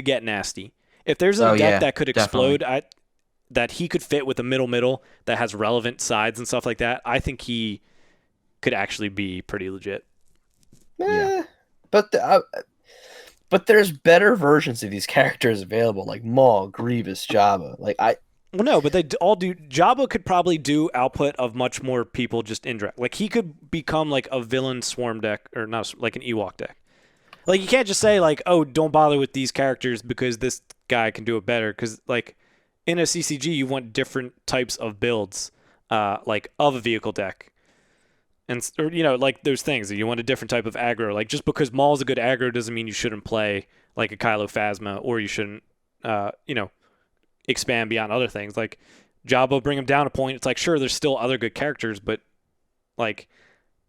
B: get nasty. If there's a
C: Oh,
B: deck
C: yeah,
B: that could
C: definitely.
B: explode, that he could fit with a middle that has relevant sides and stuff like that, I think he could actually be pretty legit.
C: Yeah.
D: But there's better versions of these characters available, like Maul, Grievous, Jabba.
B: Well, no, but they all do. Jabba could probably do output of much more people just indirect. Like he could become like a villain swarm deck, or not like an Ewok deck. Like you can't just say like, oh, don't bother with these characters because this guy can do it better. Because like in a CCG, you want different types of builds, like of a vehicle deck, and or, like those things. You want a different type of aggro. Like just because Maul's a good aggro doesn't mean you shouldn't play like a Kylo Phasma, or you shouldn't, expand beyond other things. Like Jabba, bring him down a point. It's like sure, there's still other good characters, but like,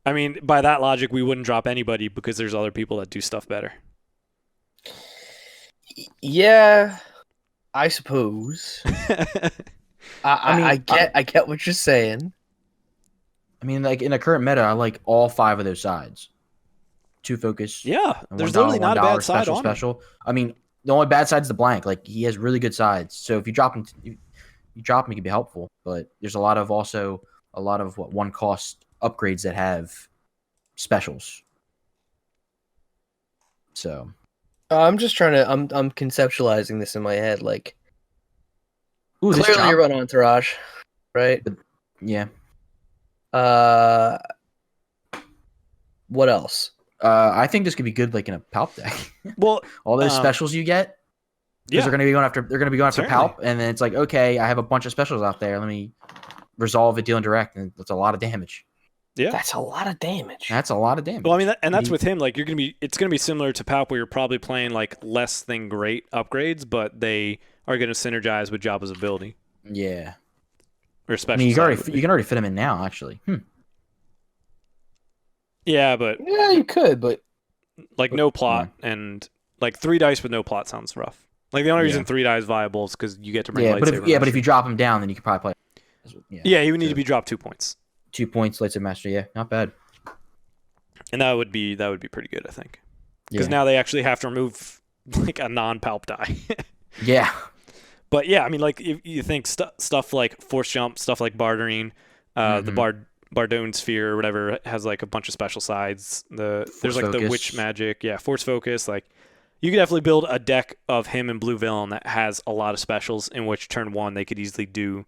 B: I mean, by that logic, we wouldn't drop anybody because there's other people that do stuff better.
D: Yeah, I suppose.
C: I mean,
D: I get what you're saying.
C: I mean, like in the current meta, I like all 5 of those sides. 2 focus.
B: Yeah,
C: and
B: there's
C: $1,
B: literally not a
C: $1
B: bad side
C: special
B: on him.
C: special. I mean, the only bad side's the blank. Like he has really good sides. So if you drop him, you drop him, he can be helpful. But there's a lot of what 1 cost upgrades that have specials. So
D: I'm just trying to. I'm conceptualizing this in my head. Like
C: ooh, this
D: clearly you
C: job,
D: run Entourage, right?
C: yeah.
D: What else?
C: I think this could be good, like in a Palp deck.
B: Well,
C: All those specials you get, because
B: yeah,
C: they're gonna be going after
B: Certainly.
C: Palp, and then it's like, okay, I have a bunch of specials out there. Let me resolve it, dealing direct, and that's a lot of damage.
B: yeah.
D: That's a lot of damage.
C: That's a lot of damage.
B: Well, I mean, and that's with him. Like, it's gonna be similar to Palp, where you're probably playing like less than great upgrades, but they are gonna synergize with Jabba's ability
C: Yeah.
B: or
C: I
B: special.
C: mean, you
B: side.
C: can already fit him in now, actually.
B: Yeah, but
D: Yeah, you could, but
B: like no plot and like 3 dice with no plot sounds rough. Like the only reason 3 dice viable is because you get to bring
C: Yeah, but
B: lightsaber.
C: if you drop him down, then you could probably play.
B: Yeah, he would need to be dropped 2 points,
C: 2 points, lightsaber master. Yeah, not bad.
B: and that would be pretty good, I think. Because
C: Yeah.
B: now they actually have to remove like a non-Palp die.
C: Yeah.
B: But yeah, I mean, like if you think stuff like force jump, stuff like bartering, the Bardone sphere or whatever has like a bunch of special sides. There's like
C: focus.
B: the witch magic, force focus. Like you could definitely build a deck of him and blue villain that has a lot of specials. In which turn 1 they could easily do,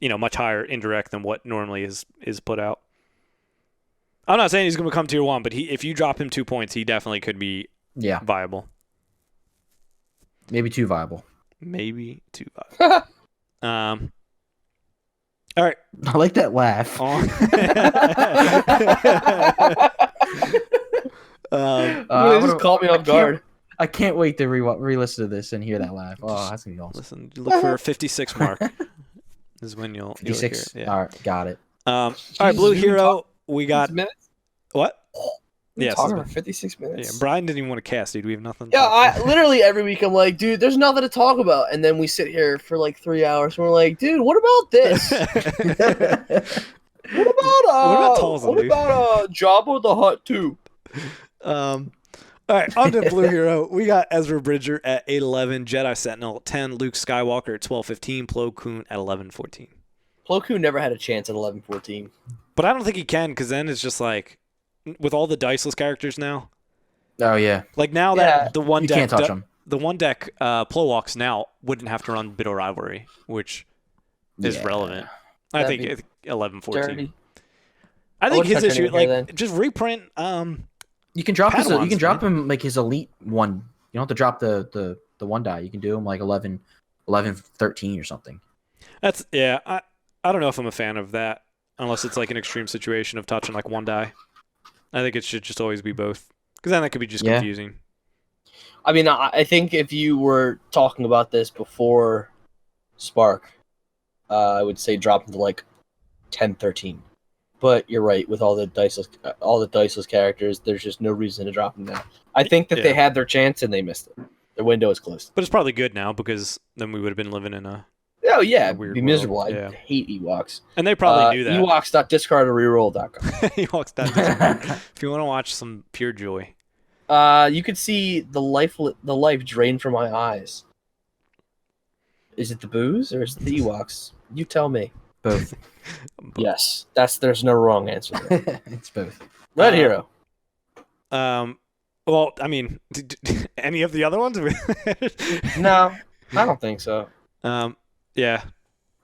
B: much higher indirect than what normally is put out. I'm not saying he's going to become tier 1, but if you drop him 2 points, he definitely could be viable.
C: Maybe 2 viable.
B: Maybe 2 viable. All right.
C: I like that laugh.
D: It just caught me off guard.
C: I can't wait to re-listen to this and hear that laugh. Oh, that's gonna be awesome.
B: Listen, you look for a 56 mark. Is when you'll
C: 56.
B: hear it. Yeah.
C: All right, got it.
B: All right, Blue Hero. We got
D: minutes.
B: what?
D: Yeah,
B: Yeah,
D: talking for 56 minutes.
B: Yeah, Brian didn't even want to cast, dude. We have nothing.
D: Yeah, I literally every week I'm like, dude, there's nothing to talk about, and then we sit here for like 3 hours and we're like, dude, what about this? What about Jabba the Hutt 2?
B: All right, on to Blue Hero. We got Ezra Bridger at 8-11, Jedi Sentinel at 10, Luke Skywalker at 12-15, Plo Koon at 11-14.
D: Plo Koon never had a chance at 11-14.
B: But I don't think he can, because then it's just like, with all the diceless characters now.
C: Oh yeah.
B: Like now that the one
C: You
B: deck,
C: can't touch him.
B: The one deck, Plowalks now wouldn't have to run Bitter Rivalry, which is relevant. I
D: That'd
B: think
D: be
B: 11-14.
D: dirty.
B: I think his issue, like,
D: then.
B: just reprint.
C: You can drop
B: Padawans,
C: you can drop him like his elite one. You don't have to drop the one die. You can do him like 11, 13 or something.
B: That's I don't know if I'm a fan of that unless it's like an extreme situation of touching like one die. I think it should just always be both, because then that could be just confusing.
D: I mean, I think if you were talking about this before Spark, I would say drop them to like 10-13. But you're right, with all the diceless characters, there's just no reason to drop them now. I think that they had their chance and they missed it. Their window is closed.
B: But it's probably good now, because then we would have been living in a
D: it'd be miserable.
B: world.
D: I hate Ewoks.
B: And they probably knew that.
D: Ewoks.discardorreroll.com.
B: Ewoks.discard. If you want to watch some pure joy.
D: You could see the life drain from my eyes. Is it the booze or is it the Ewoks? You tell me.
C: Both.
D: Yes, there's no wrong answer there.
C: It's both.
D: Red Hero.
B: Well, I mean, any of the other ones?
D: No, I don't think so.
B: Yeah.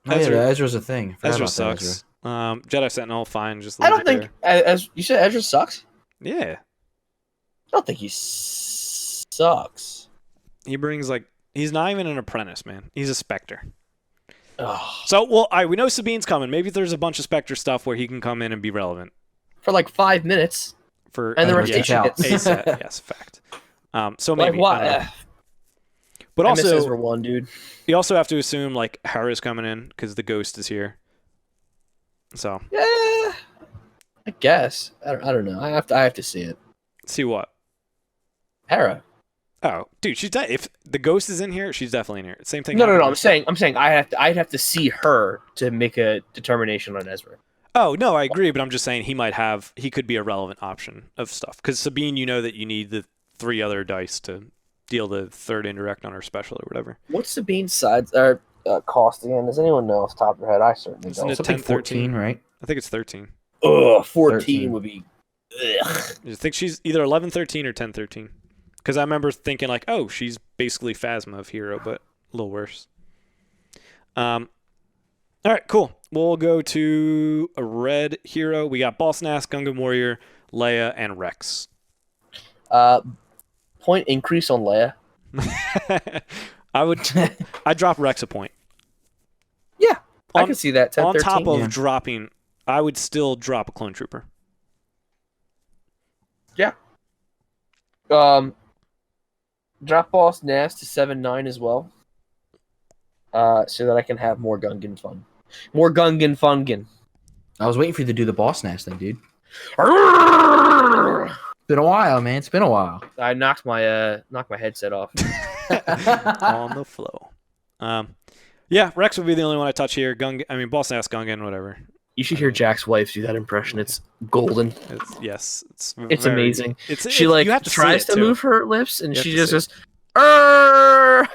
C: Ezra's a thing.
B: Ezra sucks. Jedi Sentinel, fine. Just
D: I don't think, as you said, Ezra sucks.
B: Yeah.
D: I don't think he sucks.
B: He brings he's not even an apprentice, man. He's a Spectre.
D: Oh.
B: So, well, we know Sabine's coming. Maybe there's a bunch of Spectre stuff where he can come in and be relevant.
D: For like 5 minutes. And the rest
C: of
D: hits.
B: Yes, fact. So maybe.
D: What?
B: But
D: I miss
B: also,
D: Ezra 1, dude.
B: You also have to assume Hera's coming in because the ghost is here. So.
D: Yeah, I guess. I don't know. I have to see it.
B: See what?
D: Hera.
B: Oh, dude, if the ghost is in here, she's definitely in here. Same thing.
D: No.
B: happened
D: I'm saying I'd have to see her to make a determination on Ezra.
B: Oh no, I agree, but I'm just saying he could be a relevant option of stuff. Because Sabine, you know that you need the 3 other dice to deal the 3rd indirect on her special or whatever.
D: What's Sabine's sides cost again? Does anyone know off the top of their head? I certainly
B: Isn't
D: don't.
B: it
C: Something
B: 10,
C: 14, right?
B: I think it's 13.
D: Ugh, 14
C: 13.
D: would be. Ugh.
B: I think she's either 11, 13 or 10, 13. Because I remember thinking like, oh, she's basically Phasma of Hero, but a little worse. All right, cool. We'll go to a red hero. We got Boss Nass, Gungan Warrior, Leia, and Rex.
D: Point increase on Leia.
B: I'd drop Rex a point.
D: Yeah, I can see that. 10,
B: On
D: 13.
B: top of
C: yeah.
B: dropping, I would still drop a Clone Trooper.
D: Yeah. Drop Boss Nass to 7-9 as well. So that I can have more Gungan fun. More Gungan fungin.
C: I was waiting for you to do the boss Nass thing, dude.
D: I
C: It's been a while, man. It's been a while.
D: knocked my headset off.
B: On the flow. Yeah, Rex would be the only one I touch here. Boss Nass, Gungan, whatever.
D: You should hear Jack's wife do that impression. It's golden.
B: It's
D: It's amazing. She
B: you have to
D: tries
B: see it,
D: to
B: too.
D: move her lips, and
B: You
D: she
B: have
D: just
B: to
D: goes, "Arr!"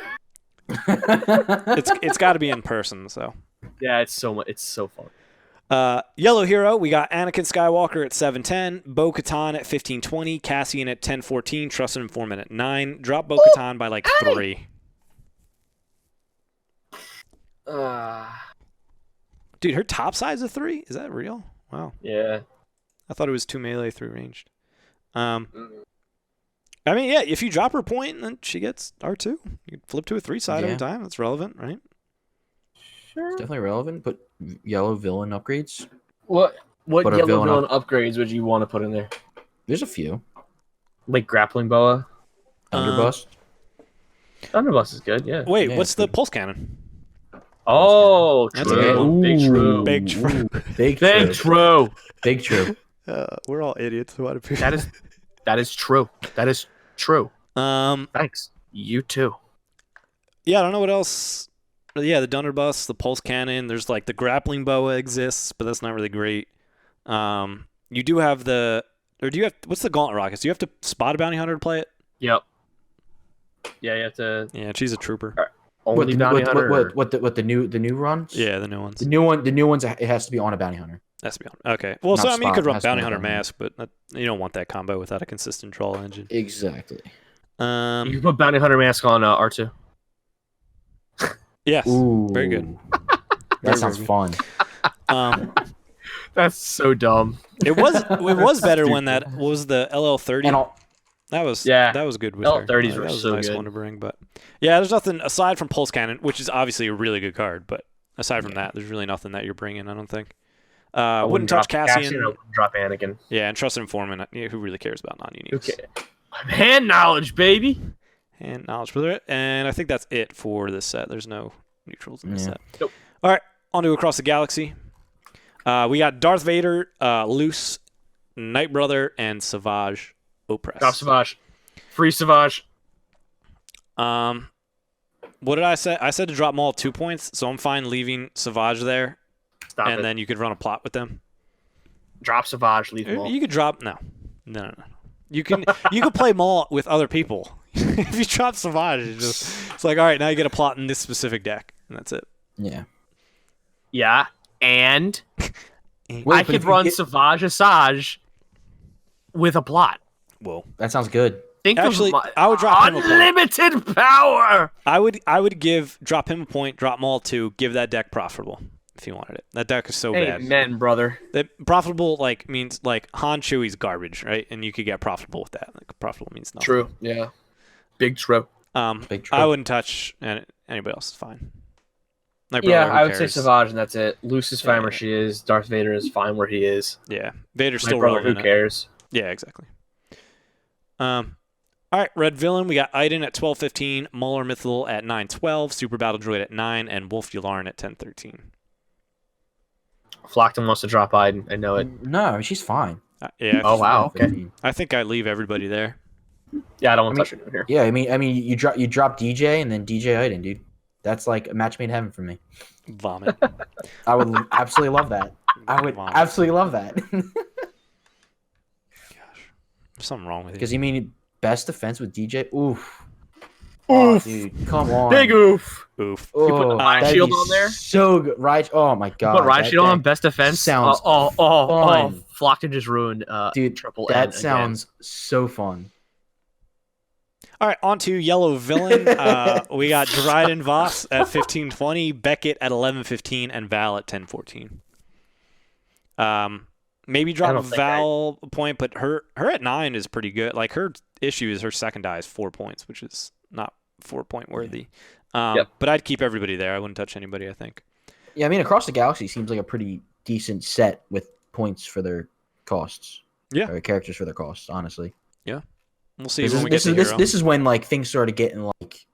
B: It's got to be in person, so.
D: Yeah, it's so fun.
B: Yellow hero, we got Anakin Skywalker at 7:10, Bo-Katan at 15:20, Cassian at 10:14, Trusted Informant at 9. Drop Bo-Katan by like 3. Dude, her top side's a 3? Is that real? Wow.
D: Yeah.
B: I thought it was 2 melee, 3 ranged. I mean, yeah, if you drop her point, then she gets R2. You can flip to a 3 side every time. That's relevant, right?
C: It's definitely relevant, but yellow villain upgrades.
D: What
C: Put a
D: yellow
C: villain
D: villain upgrades would you want to put in there?
C: There's a few.
D: Like grappling boa.
C: Underbust.
D: Thunderbuss is good. Yeah.
B: Wait,
C: Yeah,
B: what's
C: it's
B: the
C: good.
B: pulse cannon?
D: Oh,
B: That's
D: true. Big true.
B: Big true.
C: Big
D: Big
C: true.
D: true.
C: Big true.
B: We're all idiots. Why do people...
D: That is true. That is true.
B: Um,
D: Thanks. You too.
B: yeah, I don't know what else. Yeah, the Dunderbuss, the pulse cannon. There's like the grappling boa exists, but that's not really great. You do have what's the gauntlet rockets? Do you have to spot a bounty hunter to play it?
D: Yep. Yeah, you have to.
B: Yeah, she's a trooper.
D: Only bounty hunter.
C: What the new runs?
B: Yeah, the new ones.
C: The new ones. It has to be on a bounty hunter.
B: Has to be on. Okay. Well,
C: Not
B: so I mean, you
C: spot,
B: could
C: it
B: run
C: has to be
B: bounty
C: on
B: hunter
C: bounty
B: mask, but you don't want that combo without a consistent draw engine.
C: Exactly.
D: You can put bounty hunter mask on R2.
B: Yes.
C: Ooh,
B: Very good.
C: That sounds fun.
D: That's so dumb.
B: It was better when that was the LL30.
C: And
B: That was good with her.
D: L30s
B: That
D: were
B: was
D: so
B: a nice
D: good.
B: one to bring, but yeah, there's nothing aside from Pulse Cannon, which is obviously a really good card, but aside from that, there's really nothing that you're bringing. I don't think. I wouldn't touch Cassian.
D: I wouldn't drop Anakin.
B: Yeah, and Trusted Informant. Who really cares about non-uniques?
D: Okay. Hand knowledge, baby.
B: And knowledge for it, and I think that's it for this set. There's no neutrals in this set.
D: Nope.
B: All right, on to Across the Galaxy. We got Darth Vader, Luce, Night Brother, and Savage Opress.
D: Drop Savage. Free Savage.
B: What did I say? I said to drop them all 2 points, so I'm fine leaving Savage there,
D: Stop it.
B: then you could run a plot with them.
D: Drop Savage. Leave them all.
B: You could drop no. You can play Maul with other people. If you drop Savage, it's like all right, now you get a plot in this specific deck, and that's it.
C: yeah.
D: Yeah. And
C: Wait,
D: I
C: but
D: could
C: if you
D: run
C: get-
D: Savage Asajj with a plot.
B: Whoa.
C: That sounds good.
D: Think
B: Actually,
D: of my
B: I would drop him a point.
D: unlimited power.
B: I would drop him a point, drop Maul 2, give that deck profitable if you wanted it. That deck is so bad.
D: Amen, brother.
B: That profitable means Han Chewie's garbage, right? And you could get profitable with that. Like profitable means nothing.
D: True. Yeah. Big true.
C: Big true.
B: I wouldn't touch anybody else. Is fine. Night
D: Yeah,
B: Brother, who
D: I would say
B: cares?
D: Savage, and that's it. Luce is fine
B: Yeah.
D: where she is. Darth Vader is fine where he is.
B: Yeah, Vader's
D: My
B: still
D: brother,
B: relevant.
D: who cares?
B: Yeah, exactly. All right, Red Villain. We got Iden at 12:15, Muller Mythil at 9:12, Super Battle Droid at 9, and Wolf Yularen at 10:13.
D: Flockton wants to drop Iden. I know it.
C: No, she's fine.
B: Yeah.
D: Oh, wow. Okay.
C: 15.
B: I think I leave everybody there.
D: Yeah, I don't want to touch anyone here.
C: Yeah, I mean, you drop DJ and then DJ Iden, dude. That's like a match made in heaven for me.
B: Vomit.
C: I would absolutely love that. I would
B: Vomit.
C: absolutely love that.
B: Gosh. There's something wrong with
C: Because
B: you.
C: you mean best defense with DJ? Oof. Oh, dude, come on.
D: Big oof.
B: Oof.
D: You put the
C: Oh,
D: Ryan
C: that'd
D: Shield
C: be
D: on there?
C: So good. Right. Oh my god.
D: Put Ryan
C: that-
D: Shield on
C: that
D: best defense.
C: sounds
D: Oh,
C: fun.
D: Flockton just ruined
C: Dude,
D: triple
C: that
D: N
C: sounds so fun.
B: All right, on to Yellow Villain. We got Dryden Voss at 1520, Beckett at 1115, and Val at 1014. Maybe
D: I
B: drop
D: don't think
B: Val a point, but her at 9 is pretty good. Like, her issue is her second die is 4 points, which is not 4-point worthy.
D: Yep.
B: But I'd keep everybody there. I wouldn't touch anybody, I think.
C: Yeah, I mean, Across the Galaxy seems like a pretty decent set with points for their costs.
B: Yeah.
C: Or characters for their costs, honestly.
B: We'll see
C: This
B: when
C: is,
B: we get
C: this,
B: to
C: is, this,
B: Hero.
C: this is when like things started getting like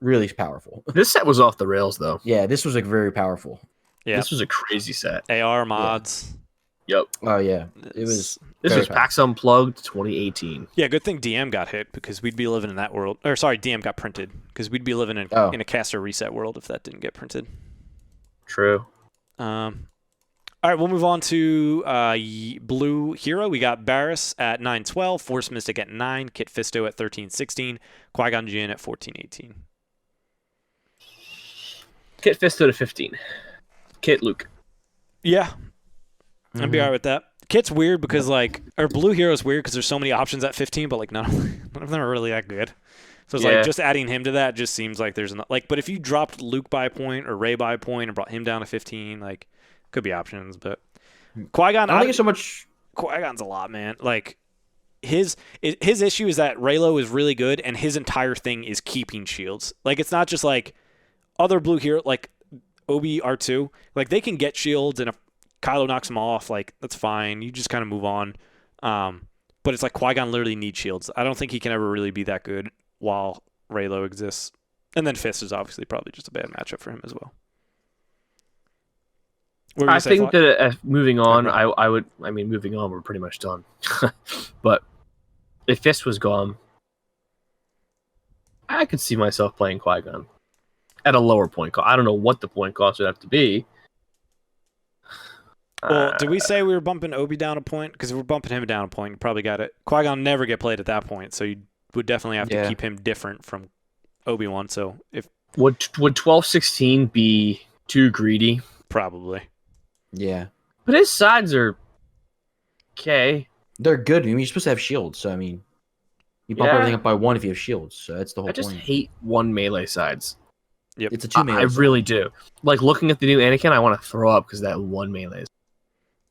C: really powerful.
D: This set was off the rails, though.
C: Yeah, this was like very powerful.
B: Yeah.
D: This was a crazy set.
B: AR mods.
D: Yep.
C: Oh yeah, it was.
D: This
C: Very
D: was PAX Unplugged 2018.
B: Yeah, good thing DM got hit because we'd be living in that world. Or sorry, DM got printed because we'd be living in a caster reset world if that didn't get printed.
D: True.
B: All right, we'll move on to Blue Hero. We got Barris at 912, Force Mystic at 9, Kit Fisto at 1316, Qui-Gon Jinn at 1418.
D: Kit Fisto to 15. Kit Luke.
B: Yeah, I'd be all right with that. Kit's weird because or Blue Hero's weird because there's so many options at 15, but like none of them are really that good. So it's like just adding him to that just seems like there's but if you dropped Luke by a point or Rey by a point and brought him down to 15, like could be options, but Qui-Gon.
C: I don't think it's so much.
B: Qui-Gon's a lot, man. Like his issue is that Reylo is really good, and his entire thing is keeping shields. Like it's not just like other Blue Hero like Obi R2. Like they can get shields, and if Kylo knocks them off, like that's fine. You just kind of move on. But it's like Qui-Gon literally needs shields. I don't think he can ever really be that good while Reylo exists. And then Fist is obviously probably just a bad matchup for him as well.
D: I think that moving on, moving on, we're pretty much done. But if Fist was gone, I could see myself playing Qui-Gon at a lower point cost. I don't know what the point cost would have to be.
B: Well, did we say we were bumping Obi down a point? Because if we're bumping him down a point, you probably got it. Qui-Gon never get played at that point, so you would definitely have to keep him different from Obi-Wan. So if
D: would 12-16 be too greedy?
B: Probably.
C: Yeah,
D: but his sides are okay.
C: They're good. I mean, you're supposed to have shields, so I mean, you bump everything up by 1 if you have shields. So that's the whole point.
D: I just hate one melee sides.
B: Yep.
C: It's a 2 melee.
D: I really do. Like looking at the new Anakin, I want to throw up because that one melee.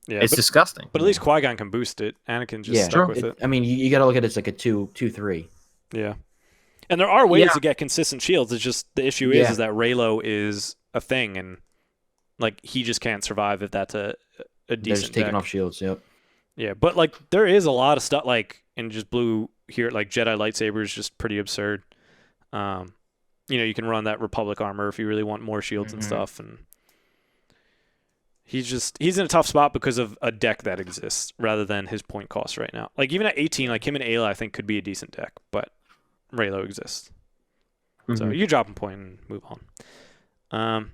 B: Yeah,
D: it's disgusting.
B: But at least Qui-Gon can boost it. Anakin just stuck with it.
C: I mean, you got to look at it as like a 2-3.
B: Yeah. And there are ways to get consistent shields. It's just the issue is that Reylo is a thing, and like he just can't survive if that's a decent
C: They're just taking
B: deck.
C: off shields. Yep.
B: Yeah, but like there is a lot of stuff like in just blue here, like Jedi lightsaber is just pretty absurd. You can run that Republic armor if you really want more shields and stuff, and he's in a tough spot because of a deck that exists rather than his point cost right now. Like even at 18, like him and Ayla I think could be a decent deck, but Reylo exists. So you drop him point and move on.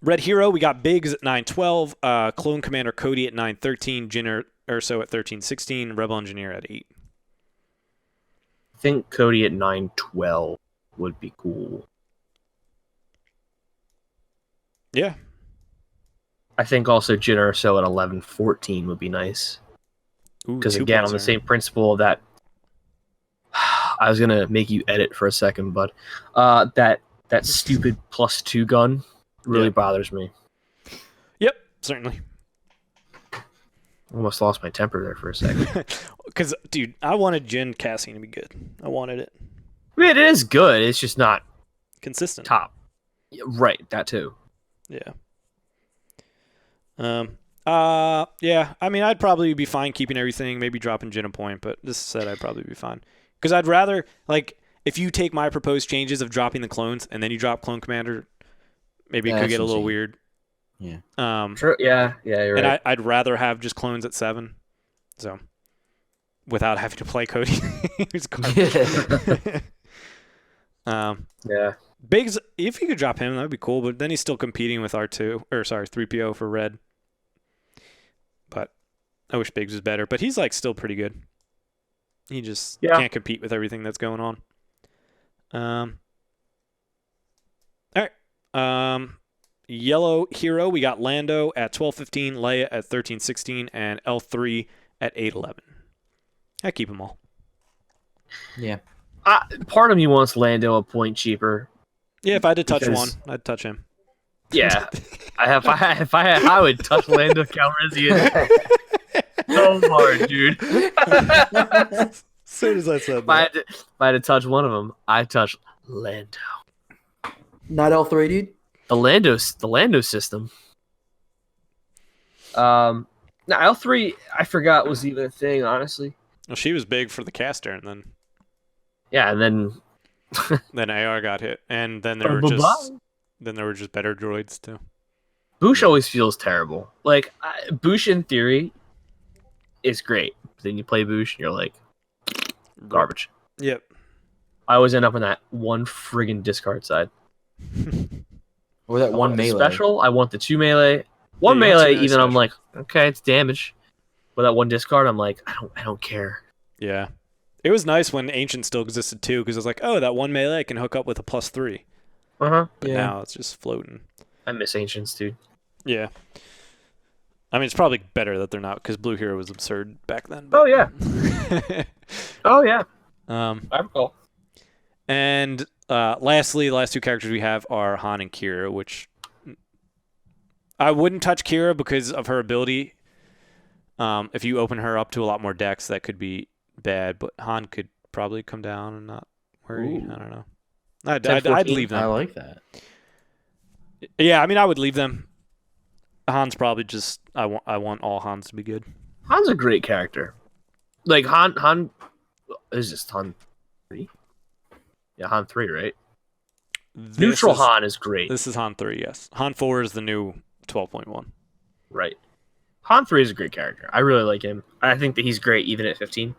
B: Red Hero, we got Biggs at 912, Clone Commander Cody at 913, Jin Urso at 1316, Rebel Engineer at 8.
D: I think Cody at 912 would be cool.
B: Yeah.
D: I think also Jin Urso at 1114 would be nice. Because again, on the same principle of that, I was gonna make you edit for a second, but that stupid +2 gun really bothers me.
B: Yep, certainly.
D: Almost lost my temper there for a second.
B: Because, dude, I wanted Jin Cassian to be good. I wanted it.
D: I mean, it is good. It's just not
B: consistent.
D: Top. Right, that too.
B: Yeah. Yeah. I mean, I'd probably be fine keeping everything, maybe dropping Jin a point, but this said I'd probably be fine. Because I'd rather, like, if you take my proposed changes of dropping the clones and then you drop Clone Commander, maybe it could get a little weird.
C: Yeah.
D: Sure. Yeah, you're right.
B: And I'd rather have just clones at 7. So without having to play Cody. He's garbage.
D: Yeah.
B: Biggs, if you could drop him, that would be cool. But then he's still competing with 3PO for red. But I wish Biggs was better. But he's like still pretty good. He just can't compete with everything that's going on. All right. Yellow hero, we got Lando at 12:15, Leia at 13:16, and L3 at 8:11. I keep them all.
C: Yeah.
D: Part of me wants Lando a point cheaper.
B: Yeah, if I had to touch one, I'd touch him.
D: Yeah, I would touch Lando Calrissian so hard, dude.
B: As soon as I said
D: If I had to touch one of them, I'd touch Lando.
C: Not L3, dude.
D: The Lando system. Now L3, I forgot was even a thing. Honestly.
B: Well, she was big for the caster, and then
D: and then
B: AR got hit, and then there were just better droids too.
D: Boosh always feels terrible. Like Boosh in theory is great. But then you play Boosh, and you're like garbage.
B: Yep.
D: I always end up on that one friggin' discard side.
C: Or that one melee.
D: Special. I want the 2 melee. One melee, even special. I'm like, okay, it's damage. But that one discard, I'm like, I don't care.
B: Yeah. It was nice when Ancient still existed too, because it was like, oh, that one melee I can hook up with a +3. But now it's just floating.
D: I miss Ancients, dude.
B: Yeah. I mean, it's probably better that they're not, because Blue Hero was absurd back then. But...
D: Oh, yeah. Oh, yeah.
B: I recall. And lastly, the last two characters we have are Han and Kira, which I wouldn't touch Kira because of her ability. If you open her up to a lot more decks, that could be bad, but Han could probably come down and not worry. Ooh. I don't know. I'd leave them.
C: I like that.
B: Yeah, I mean, I would leave them. Han's probably just I want all Hans to be good.
D: Han's a great character. Like Han is just Han 3. Yeah, Han 3, right? Neutral Han is great.
B: This is Han 3, yes. Han 4 is the new 12.1.
D: Right. Han 3 is a great character. I really like him. I think that he's great even at 15.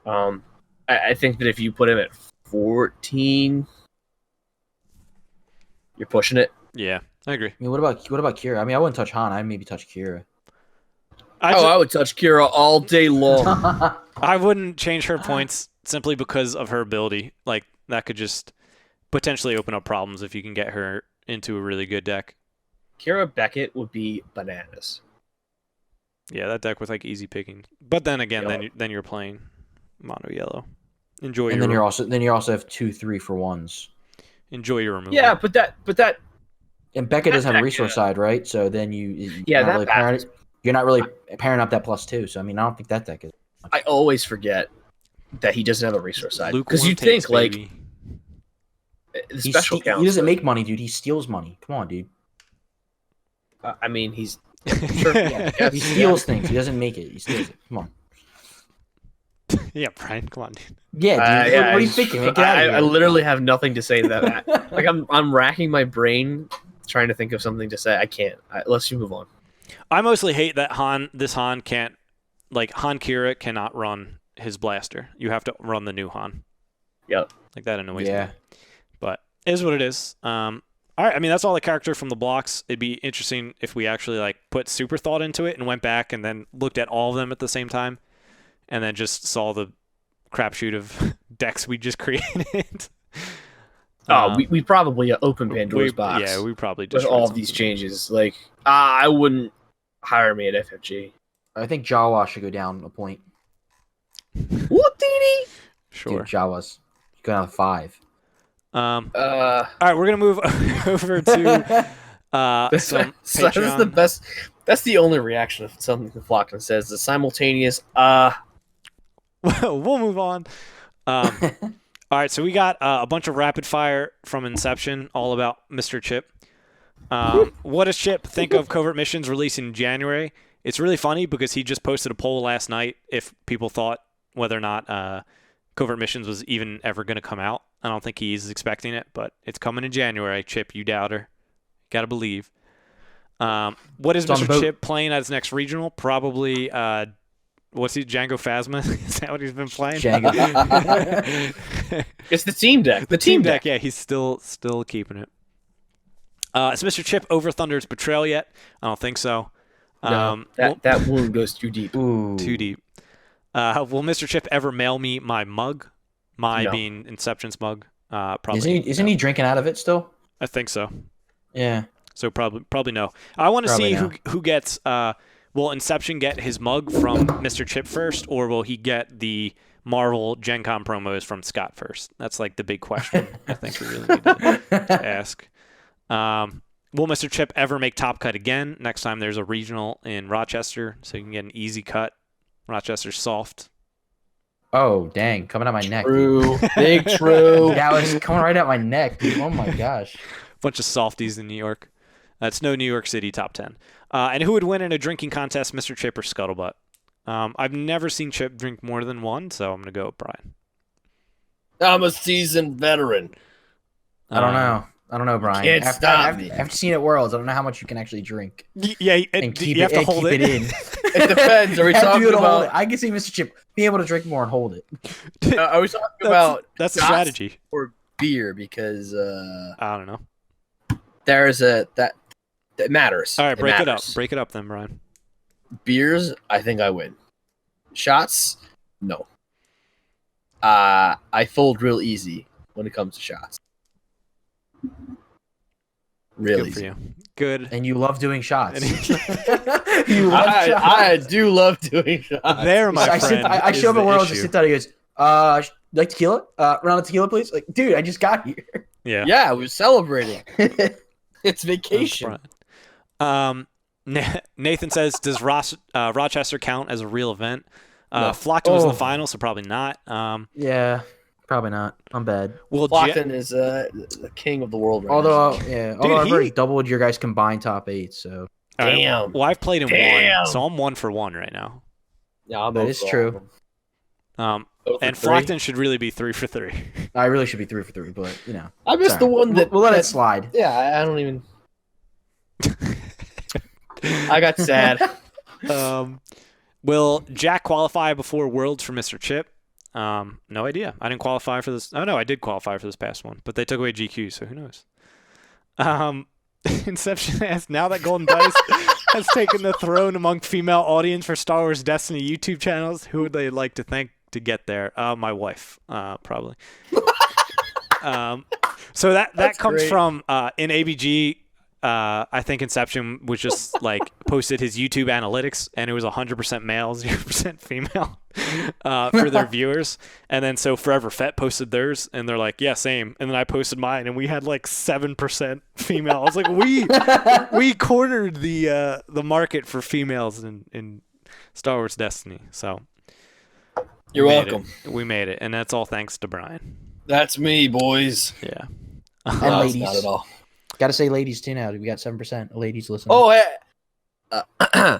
D: I think that if you put him at 14, you're pushing it.
B: Yeah, I agree.
C: I mean, what about Kira? I mean, I wouldn't touch Han. I'd maybe touch Kira.
D: I would touch Kira all day long.
B: I wouldn't change her points simply because of her ability. Like, that could just potentially open up problems if you can get her into a really good deck.
D: Kira Beckett would be bananas.
B: Yeah, that deck with like easy picking. But then again, then you're playing mono yellow. Enjoy
C: and
B: your
C: then you also have 2 3-for-1s.
B: Enjoy your removal.
D: Yeah, but that
C: and Beckett doesn't have a resource side, right? So then you're not really pairing up that +2. So I mean, I don't think that deck is.
D: I always forget that he doesn't have a resource side because you
B: think
D: like the special counts.
C: He doesn't make money, dude. He steals money. Come on, dude.
D: I mean, he's
C: sure. Yeah, he steals things. He doesn't make it. He steals it. Come on.
B: Yeah, Brian, come on, dude.
C: Yeah, dude. What are you thinking? Man? Get out of here.
D: I literally have nothing to say to that. Like I'm racking my brain trying to think of something to say. I can't. Let's move on.
B: I mostly hate that this Han can't, like, Han Kira cannot run his blaster. You have to run the new Han.
D: Yep.
B: Like, that annoys me. But it is what it is. All right, I mean, that's all the character from the blocks. It'd be interesting if we actually, like, put super thought into it and went back and then looked at all of them at the same time and then just saw the crapshoot of decks we just created.
D: We probably open Pandora's box.
B: Yeah, we probably just
D: with all of these changes. Like, I wouldn't hire me at FFG.
C: I think Jawa should go down a point.
D: What, Dini?
B: Sure.
C: Dude, Jawas. Go down to 5.
B: All right, we're gonna move over to some Patreon.
D: That's the best. That's the only reaction of something the Flockton says. The simultaneous.
B: We'll move on. All right, so we got a bunch of rapid fire from Inception, all about Mr. Chip. What does Chip think of covert missions releasing in January? It's really funny because he just posted a poll last night if people thought whether or not covert missions was even ever going to come out. I don't think he's expecting it, but it's coming in January. Chip, you doubter. Gotta believe. What is Mr. Chip playing at his next regional? Probably what's he? Django Phasma? Is that what he's been playing?
C: Django.
D: It's the team deck. The team deck.
B: Yeah, he's still keeping it. Is Mr. Chip over Thunder's betrayal yet? I don't think so.
D: No, that wound goes too deep.
C: Ooh.
B: Too deep. Will Mr. Chip ever mail me my mug? My
D: No.
B: being Inception's mug. Probably.
C: Isn't he drinking out of it still?
B: I think so.
C: Yeah.
B: So probably no. I want to see
C: Probably
B: who gets. Will Inception get his mug from Mr. Chip first, or will he get the Marvel Gen Con promos from Scott first? That's like the big question. I think we really need to ask. Will Mr. Chip ever make Top Cut again? Next time there's a regional in Rochester, so you can get an easy cut. Rochester's soft.
C: Oh, dang. Coming out my neck.
D: True. Big true.
C: That was coming right out my neck, dude. Oh, my gosh.
B: Bunch of softies in New York. That's no New York City top 10. And who would win in a drinking contest, Mr. Chip or Scuttlebutt? I've never seen Chip drink more than one, so I'm going to go with Brian.
D: I'm a seasoned veteran.
C: I don't know, Brian.
D: Can't stop me.
C: After seeing at Worlds, I don't know how much you can actually drink.
B: Yeah,
C: And keep
B: you have
C: it,
B: to
C: and
B: hold
C: keep
B: it.
C: it in.
D: It depends. Are we
C: You have to be
D: talking
C: able to hold
D: about?
C: it. I can see Mr. Chip be able to drink more and hold it.
D: Are we talking about
B: That's a
D: shots
B: strategy.
D: or beer? Because
B: I don't know.
D: there's that matters.
B: All right, break it up.
D: matters.
B: Break it up then, Brian.
D: Beers, I think I win. Shots, no. I fold real easy when it comes to shots. Real
B: Good for
D: easy.
B: you. Good.
C: And you love doing shots.
B: And-
C: You love shots.
D: I do love doing shots.
B: There, my friend.
C: I
B: is
C: show up
B: the
C: at Worlds and
B: issue.
C: sit down. He goes, like tequila? Round of tequila, please? Like, dude, I just got here.
B: Yeah.
D: Yeah, we're celebrating. It's
B: That's
D: vacation.
B: Brian. Nathan says, does Rochester count as a real event?
D: No.
B: Flockton was in the
C: Oh.
B: final, so probably not.
C: Yeah, probably not. I'm bad.
B: Will
D: Flockton is the king of the world right
C: Although,
D: now.
C: although I've
B: he-
C: already doubled your guys' combined top 8, so
B: All right,
D: Damn.
B: well, I've played in
D: Damn.
B: one, so I'm 1 for 1 right now.
D: Yeah, I'm
C: that
D: both
C: is
D: for all
C: true.
D: of them. Both for
B: And
D: three.
B: Flockton should really be 3 for 3.
C: I really should be 3 for 3. But
D: I missed the
C: sorry.
D: one that
C: we'll let
D: that-
C: it slide.
D: Yeah, I don't even. I got sad.
B: Will Jack qualify before Worlds for Mr. Chip? No idea. I didn't qualify for this. Oh, no, I did qualify for this past one, but they took away GQ, so who knows? Inception asked, now that Golden Dice has taken the throne among female audience for Star Wars Destiny YouTube channels, who would they like to thank to get there? My wife, probably. So that
D: That's
B: comes
D: great.
B: from in ABG. I think Inception was just like posted his YouTube analytics, and it was 100% male, 0% female for their viewers. And then so Forever Fet posted theirs, and they're like, yeah, same. And then I posted mine, and we had like 7% female. I was like, we cornered the market for females in Star Wars Destiny. So
D: You're
B: we made
D: welcome.
B: it. We made it, and that's all thanks to Brian.
D: That's me, boys.
B: Yeah.
C: And
D: No, it's
C: ladies.
D: not at all.
C: Got to say ladies, too, now. We got 7% of ladies listening.
D: Oh,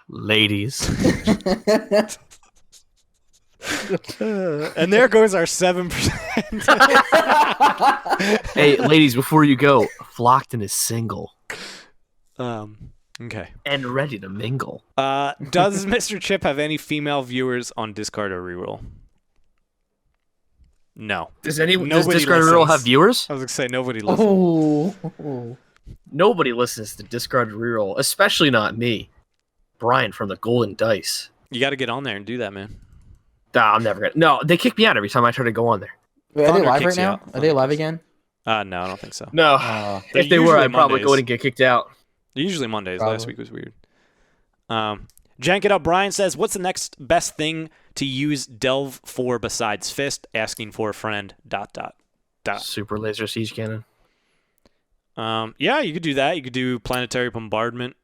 D: ladies.
B: And there goes our 7%.
D: Hey, ladies, before you go, Flockton is single
B: Okay.
D: and ready to mingle.
B: Does Mr. Chip have any female viewers on Discard or Reroll? No.
D: Does
B: Nobody
D: Discard
B: listens.
D: Reroll have viewers?
B: I was going to say nobody listens.
C: Oh.
D: Nobody listens to Discard Reroll, especially not me. Brian from the Golden Dice.
B: You got to get on there and do that, man.
D: Nah, I'm never gonna. No, they kick me out every time I try to go on there.
C: Wait, are they
B: Thunder
C: live
B: kicks
C: right
B: you
C: now?
B: out.
C: Are they live again?
B: No, I don't think so.
D: No,
B: They're
D: if they were,
B: usually
D: I'd probably go
B: Mondays.
D: in and get kicked out.
B: Usually Mondays.
C: Probably.
B: Last week was weird. Jank It Up Brian says, what's the next best thing to use Delve for besides Fist? Asking for a friend, ...
D: Super laser siege cannon.
B: Yeah, you could do that. You could do Planetary Bombardment.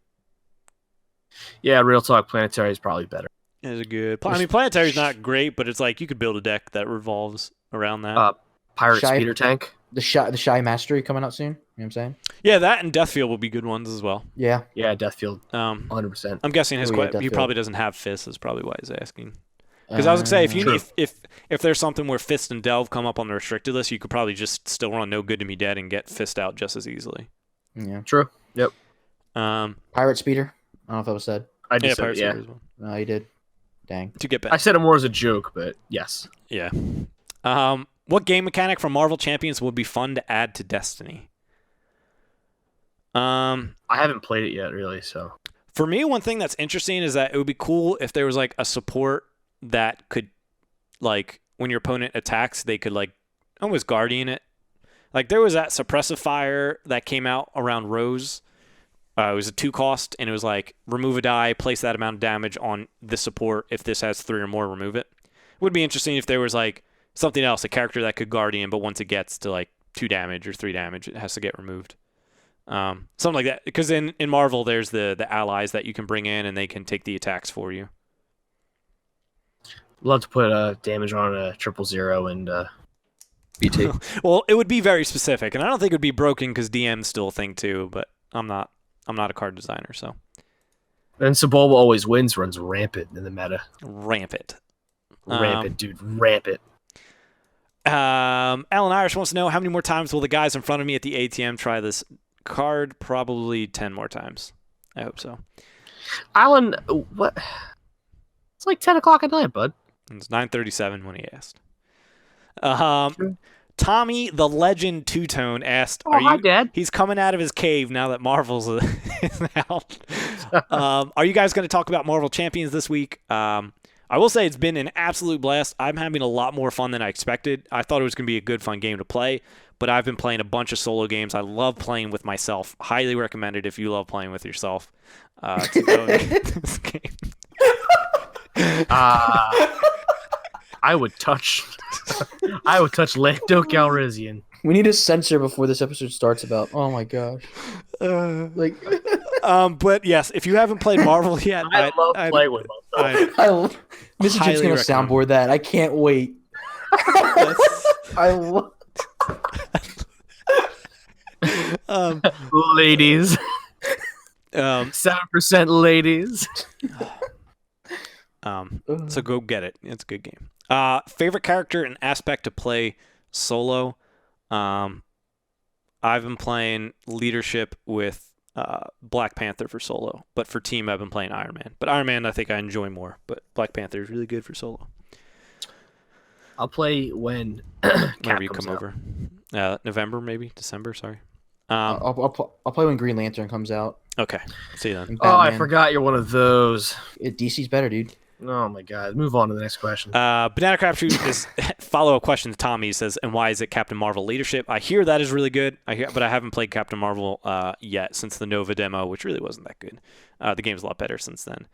D: Yeah, real talk. Planetary is probably better.
B: Is a good. I mean, Planetary's not great, but it's like you could build a deck that revolves around that.
D: Pirate
C: Shy-
D: speeder tank.
C: The Shy Mastery coming out soon. You know what I'm saying?
B: Yeah, that and Deathfield will be good ones as well.
C: Yeah.
D: Yeah, Deathfield.
B: Um,
D: 100%.
B: I'm guessing his
C: Oh, yeah,
B: he
C: Deathfield.
B: probably doesn't have Fist. Is probably why he's asking. Because I was gonna say
D: True.
B: if there's something where Fist and Delve come up on the restricted list, you could probably just still run No Good to Me Dead and get Fist out just as easily.
C: Yeah.
D: True. Yep.
B: Um,
C: Pirate Speeder. I don't know if that was said.
D: I
B: yeah,
D: just said,
B: Pirates
D: yeah.
B: as well.
C: No, you did. Dang.
B: To get
D: I
B: back.
D: said it more as a joke, but yes.
B: Yeah. What game mechanic from Marvel Champions would be fun to add to Destiny?
D: I haven't played it yet, really. So
B: For me, one thing that's interesting is that it would be cool if there was like a support that could, like, when your opponent attacks, they could like almost guardian it. Like there was that suppressive fire that came out around Rose. It was a 2 cost, and it was like remove a die, place that amount of damage on this support. If this has 3 or more, remove it. It would be interesting if there was like something else, a character that could guardian, but once it gets to like 2 damage or 3 damage, it has to get removed. Something like that. Because in Marvel, there's the allies that you can bring in, and they can take the attacks for you.
D: love to put damage on a 000 and BT.
B: Well, it would be very specific, and I don't think it would be broken because DM's still a thing too. But I'm not a card designer, so
D: And Sebulba always wins, runs rampant in the meta.
B: rampant.
D: Rampant, dude, rampant.
B: Alan Irish wants to know how many more times will the guys in front of me at the ATM try this card? Probably 10 more times. I hope so.
D: Alan, what? It's like 10 o'clock at night, bud.
B: It's 9:37 when he asked. Tommy the Legend Two Tone asked,
D: Hi, Dad.
B: He's coming out of his cave now that Marvel's is out. Are you guys going to talk about Marvel Champions this week? I will say it's been an absolute blast. I'm having a lot more fun than I expected. I thought it was going to be a good, fun game to play, but I've been playing a bunch of solo games. I love playing with myself. Highly recommended if you love playing with yourself to go get this game.
D: I would touch Lando Calrissian.
C: We need to censor before this episode starts about. Oh my gosh. Like.
B: But yes, if you haven't played Marvel yet,
D: I love playing with myself.
C: Mr. Chip's gonna soundboard that. I can't wait. I love.
D: Ladies. 7% ladies.
B: So go get it. It's a good game. Favorite character and aspect to play solo. I've been playing leadership with Black Panther for solo, but for team I've been playing Iron Man. But Iron Man I think I enjoy more, but Black Panther is really good for solo.
D: I'll play when
B: Whenever you come
D: out.
B: over. November, maybe December. Sorry.
C: I'll play when Green Lantern comes out.
B: Okay. See you then.
C: And
D: Oh, I
C: Batman.
D: forgot you're one of those.
C: DC's better, dude.
D: Oh my god. Move on to the next question.
B: Banana Crapshoot is follow-up question to Tommy. He says, and why is it Captain Marvel leadership? I hear that is really good. But I haven't played Captain Marvel yet since the Nova demo, which really wasn't that good. The game's a lot better since then.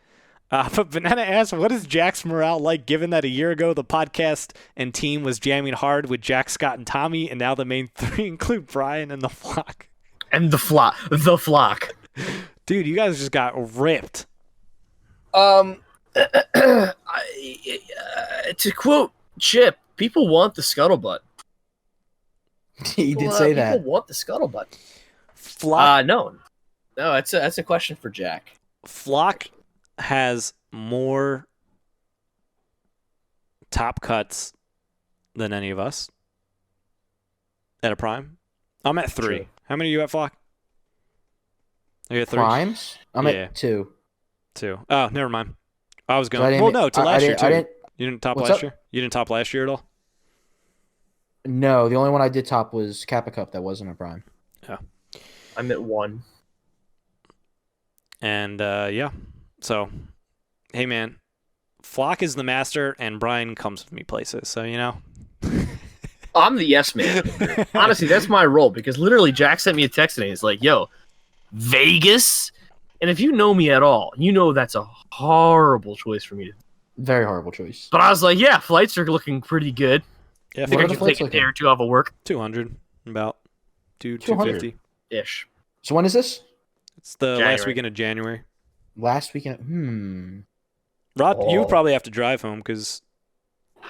B: But Banana asks, what is Jack's morale like given that a year ago the podcast and team was jamming hard with Jack, Scott, and Tommy, and now the main 3 include Brian and the Flock?
D: And the flock. The flock.
B: Dude, you guys just got ripped.
D: To quote Chip, people want the scuttlebutt.
C: He did say that.
D: People want the scuttlebutt.
B: Flock,
D: No, that's a question for Jack.
B: Flock has more top cuts than any of us at a prime. I'm at 3.
D: True.
B: How many are you at, Flock? Are you at 3?
C: Primes? I'm
B: Yeah.
C: at 2.
B: 2. Oh, never mind. I was
C: So I
B: going.
C: didn't
B: Well,
C: ma-
B: no, to
C: I
B: last year
C: didn't-
B: too.
C: I didn't-
B: You didn't top
C: What's
B: last
C: up?
B: year. You didn't top last year at all.
C: No, the only one I did top was Kappa Cup. That wasn't a prime.
D: I'm at 1.
B: And yeah, so hey man, Flock is the master, and Brian comes with me places. So you know.
D: I'm the yes man. Honestly, that's my role because literally Jack sent me a text and he's like, "Yo, Vegas." And if you know me at all, you know that's a horrible choice for me.
C: Very horrible choice.
D: But I was like, "Yeah, flights are looking pretty good.
B: Yeah,
D: I think
C: What
D: I
C: are the
D: can
C: flights
D: take a day
C: looking?
D: or two off of work
B: 200 about
C: 200.
B: 250.
D: ish."
C: So when is this?
B: It's the last
D: January.
B: weekend of January.
C: Last weekend.
B: Rod, you
D: Oh.
B: probably have to drive home because,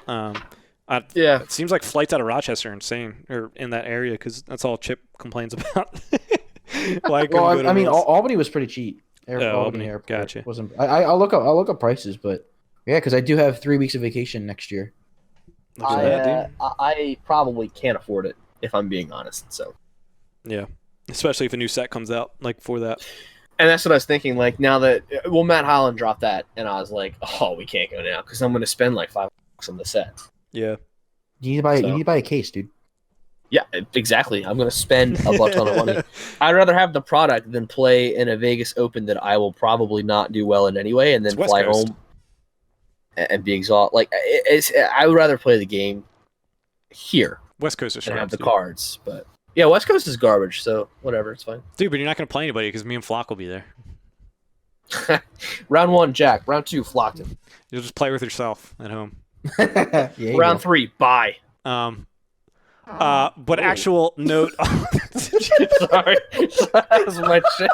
D: Yeah,
B: it seems like flights out of Rochester are insane, or in that area, because that's all Chip complains about. Why I couldn't go to
C: Well, I mean,
B: Rose.
C: Albany was pretty cheap.
B: Albany,
C: Airport
B: gotcha.
C: wasn't. I'll look up prices, but yeah, because I do have 3 weeks of vacation next year.
B: Look at that, dude.
D: I probably can't afford it if I'm being honest. So
B: Yeah, especially if a new set comes out like for that.
D: And that's what I was thinking. Like now that Matt Holland dropped that, and I was like, oh, we can't go now because I'm going to spend like $5 on the set.
B: Yeah.
C: You need to buy. You need to buy a case, dude.
D: Yeah, exactly. I'm going to spend a butt ton of money. I'd rather have the product than play in a Vegas Open that I will probably not do well in anyway, and then
B: It's West
D: fly
B: Coast.
D: home and be exhausted. Like I would rather play the game here
B: West Coast is
D: and have
B: sharp,
D: the cards. But yeah, West Coast is garbage. So whatever, it's fine.
B: dude. But you're not gonna play anybody because me and Flock will be there.
D: Round 1, Jack. Round 2, flocked him.
B: You'll just play with yourself at home.
C: Yeah, you
D: Round
C: will.
D: 3, bye.
B: But actual note.
D: Sorry, that was my shit.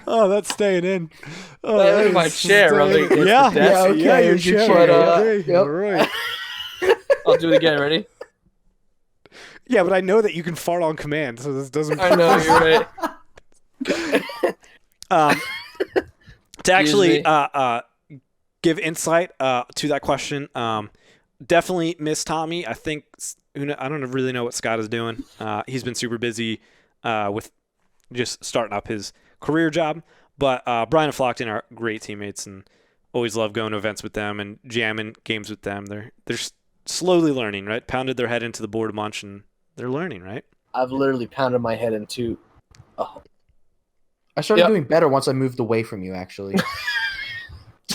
B: Oh, that's staying in. Oh,
D: That was my
B: is
D: chair
B: staying
D: rubbing
B: in.
D: against
B: Yeah,
D: the desk.
C: Yeah, okay,
B: yeah, your
C: it's your
B: chair.
C: chair,
B: Okay,
C: yep.
B: all right.
D: I'll do it again. Ready?
B: Yeah, but I know that you can fart on command, so this doesn't.
D: I know you're right.
B: To actually
D: me.
B: give insight to that question, definitely miss Tommy. I think I don't really know what Scott is doing. He's been super busy with just starting up his career job. But Brian and Flockton are great teammates, and always love going to events with them and jamming games with them. They're slowly learning, right? Pounded their head into the board a bunch, and they're learning, right?
D: I've literally pounded my head into. Oh,
C: I started
D: Yep.
C: doing better once I moved away from you. Actually.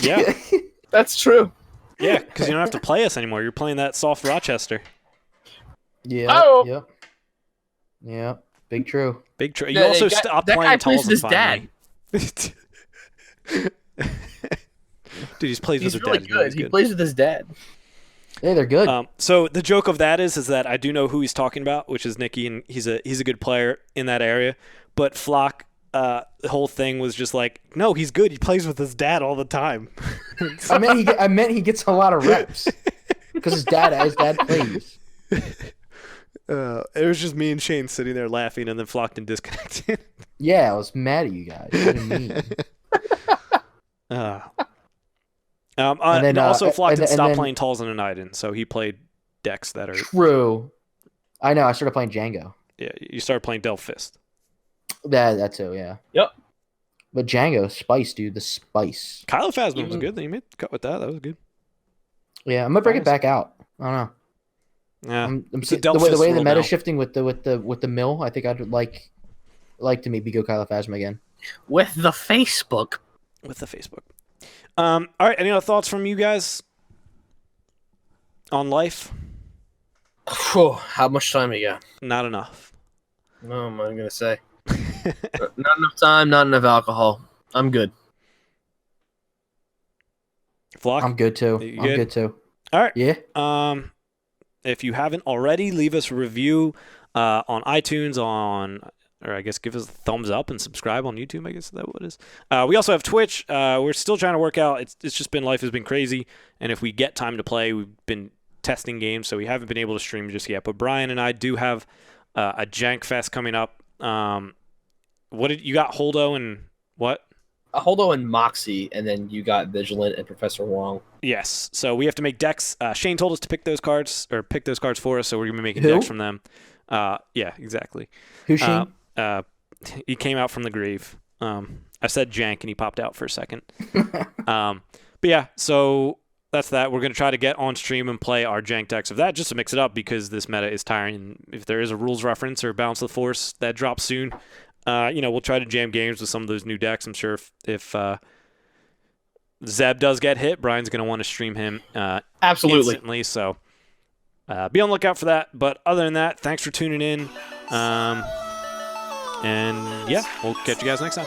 B: Yeah,
D: that's true.
B: yeah, because you don't have to play us anymore. You're playing that soft Rochester.
C: Yeah.
D: Oh.
C: Yep. Yeah. Big true.
B: Big you
D: Yeah,
B: also
D: that guy-
B: stopped
D: that guy
B: playing
D: plays
B: Tulsa
D: with his
B: finally. Dude, he plays
D: He's
B: with his
D: really
B: dad.
D: good. He plays with his dad.
C: Hey, they're good.
B: So the joke of that is that I do know who he's talking about, which is Nicky, and he's a good player in that area. But Flock, the whole thing was just like, no, he's good. He plays with his dad all the time.
C: I meant he gets a lot of reps because his dad plays.
B: It was just me and Shane sitting there laughing, and then Flockton disconnected.
C: Yeah, I was mad at you guys. What do you mean?
B: And also Flockton
C: and
B: stopped
C: then-
B: playing Talzin and Iden, so he played decks that are.
C: True. I know. I started playing Django.
B: Yeah, you started playing Del Fist.
C: That too. Yeah.
D: Yep.
C: But Django, spice, dude. The spice.
B: Kylo Phasma was
D: Even-
B: good. You made the cut with that. That was good.
C: Yeah, I'm gonna bring it back out. I don't know.
B: Yeah,
C: I'm
B: it's a
C: the
B: Del
C: way
B: Fist
C: the
B: world
C: meta
B: now.
C: shifting with the mill. I think I'd like to maybe go Kylo Phasma again.
D: With the Facebook.
B: With the Facebook. All right. Any other thoughts from you guys on life?
D: Whew, how much time you got?
B: Not enough.
D: No, am I gonna say? Not enough time. Not enough alcohol. I'm good.
B: Flock.
C: I'm good too.
B: You
C: I'm
B: good?
C: good too.
B: All right.
C: Yeah.
B: If you haven't already, leave us a review on iTunes, or I guess give us a thumbs up and subscribe on YouTube. I guess that's what it is. We also have Twitch. We're still trying to work out. It's just been life has been crazy, and if we get time to play, we've been testing games, so we haven't been able to stream just yet. But Brian and I do have a Jank Fest coming up. What did you got? Holdo and what?
D: Holdo and Moxie, and then you got Vigilant and Professor Wong.
B: Yes. So we have to make decks. Shane told us to pick those cards for us, so we're gonna be making
C: Who?
B: decks from them. Yeah, exactly.
C: Who's Shane?
B: He came out from the grave. I said Jank, and he popped out for a second. But yeah, so that's that. We're gonna try to get on stream and play our Jank decks of that, just to mix it up because this meta is tiring. And if there is a rules reference or Balance of the Force that drops soon, we'll try to jam games with some of those new decks. I'm sure if Zeb does get hit, Brian's gonna want to stream him
D: Absolutely.
B: instantly. So be on the lookout for that. But other than that, thanks for tuning in. And yeah, we'll catch you guys next time.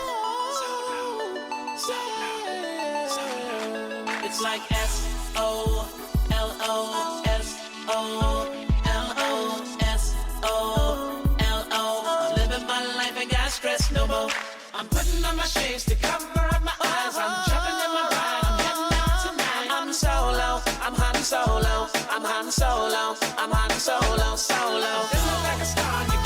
A: It's like SOLOSOLOSOLO. I'm living my life, ain't got stress no more. I'm putting on my shades to cover up my eyes. I'm jumping in my ride, I'm heading out tonight. I'm solo, I'm Han Solo, I'm Han Solo, I'm Han Solo, solo. Feeling like a star.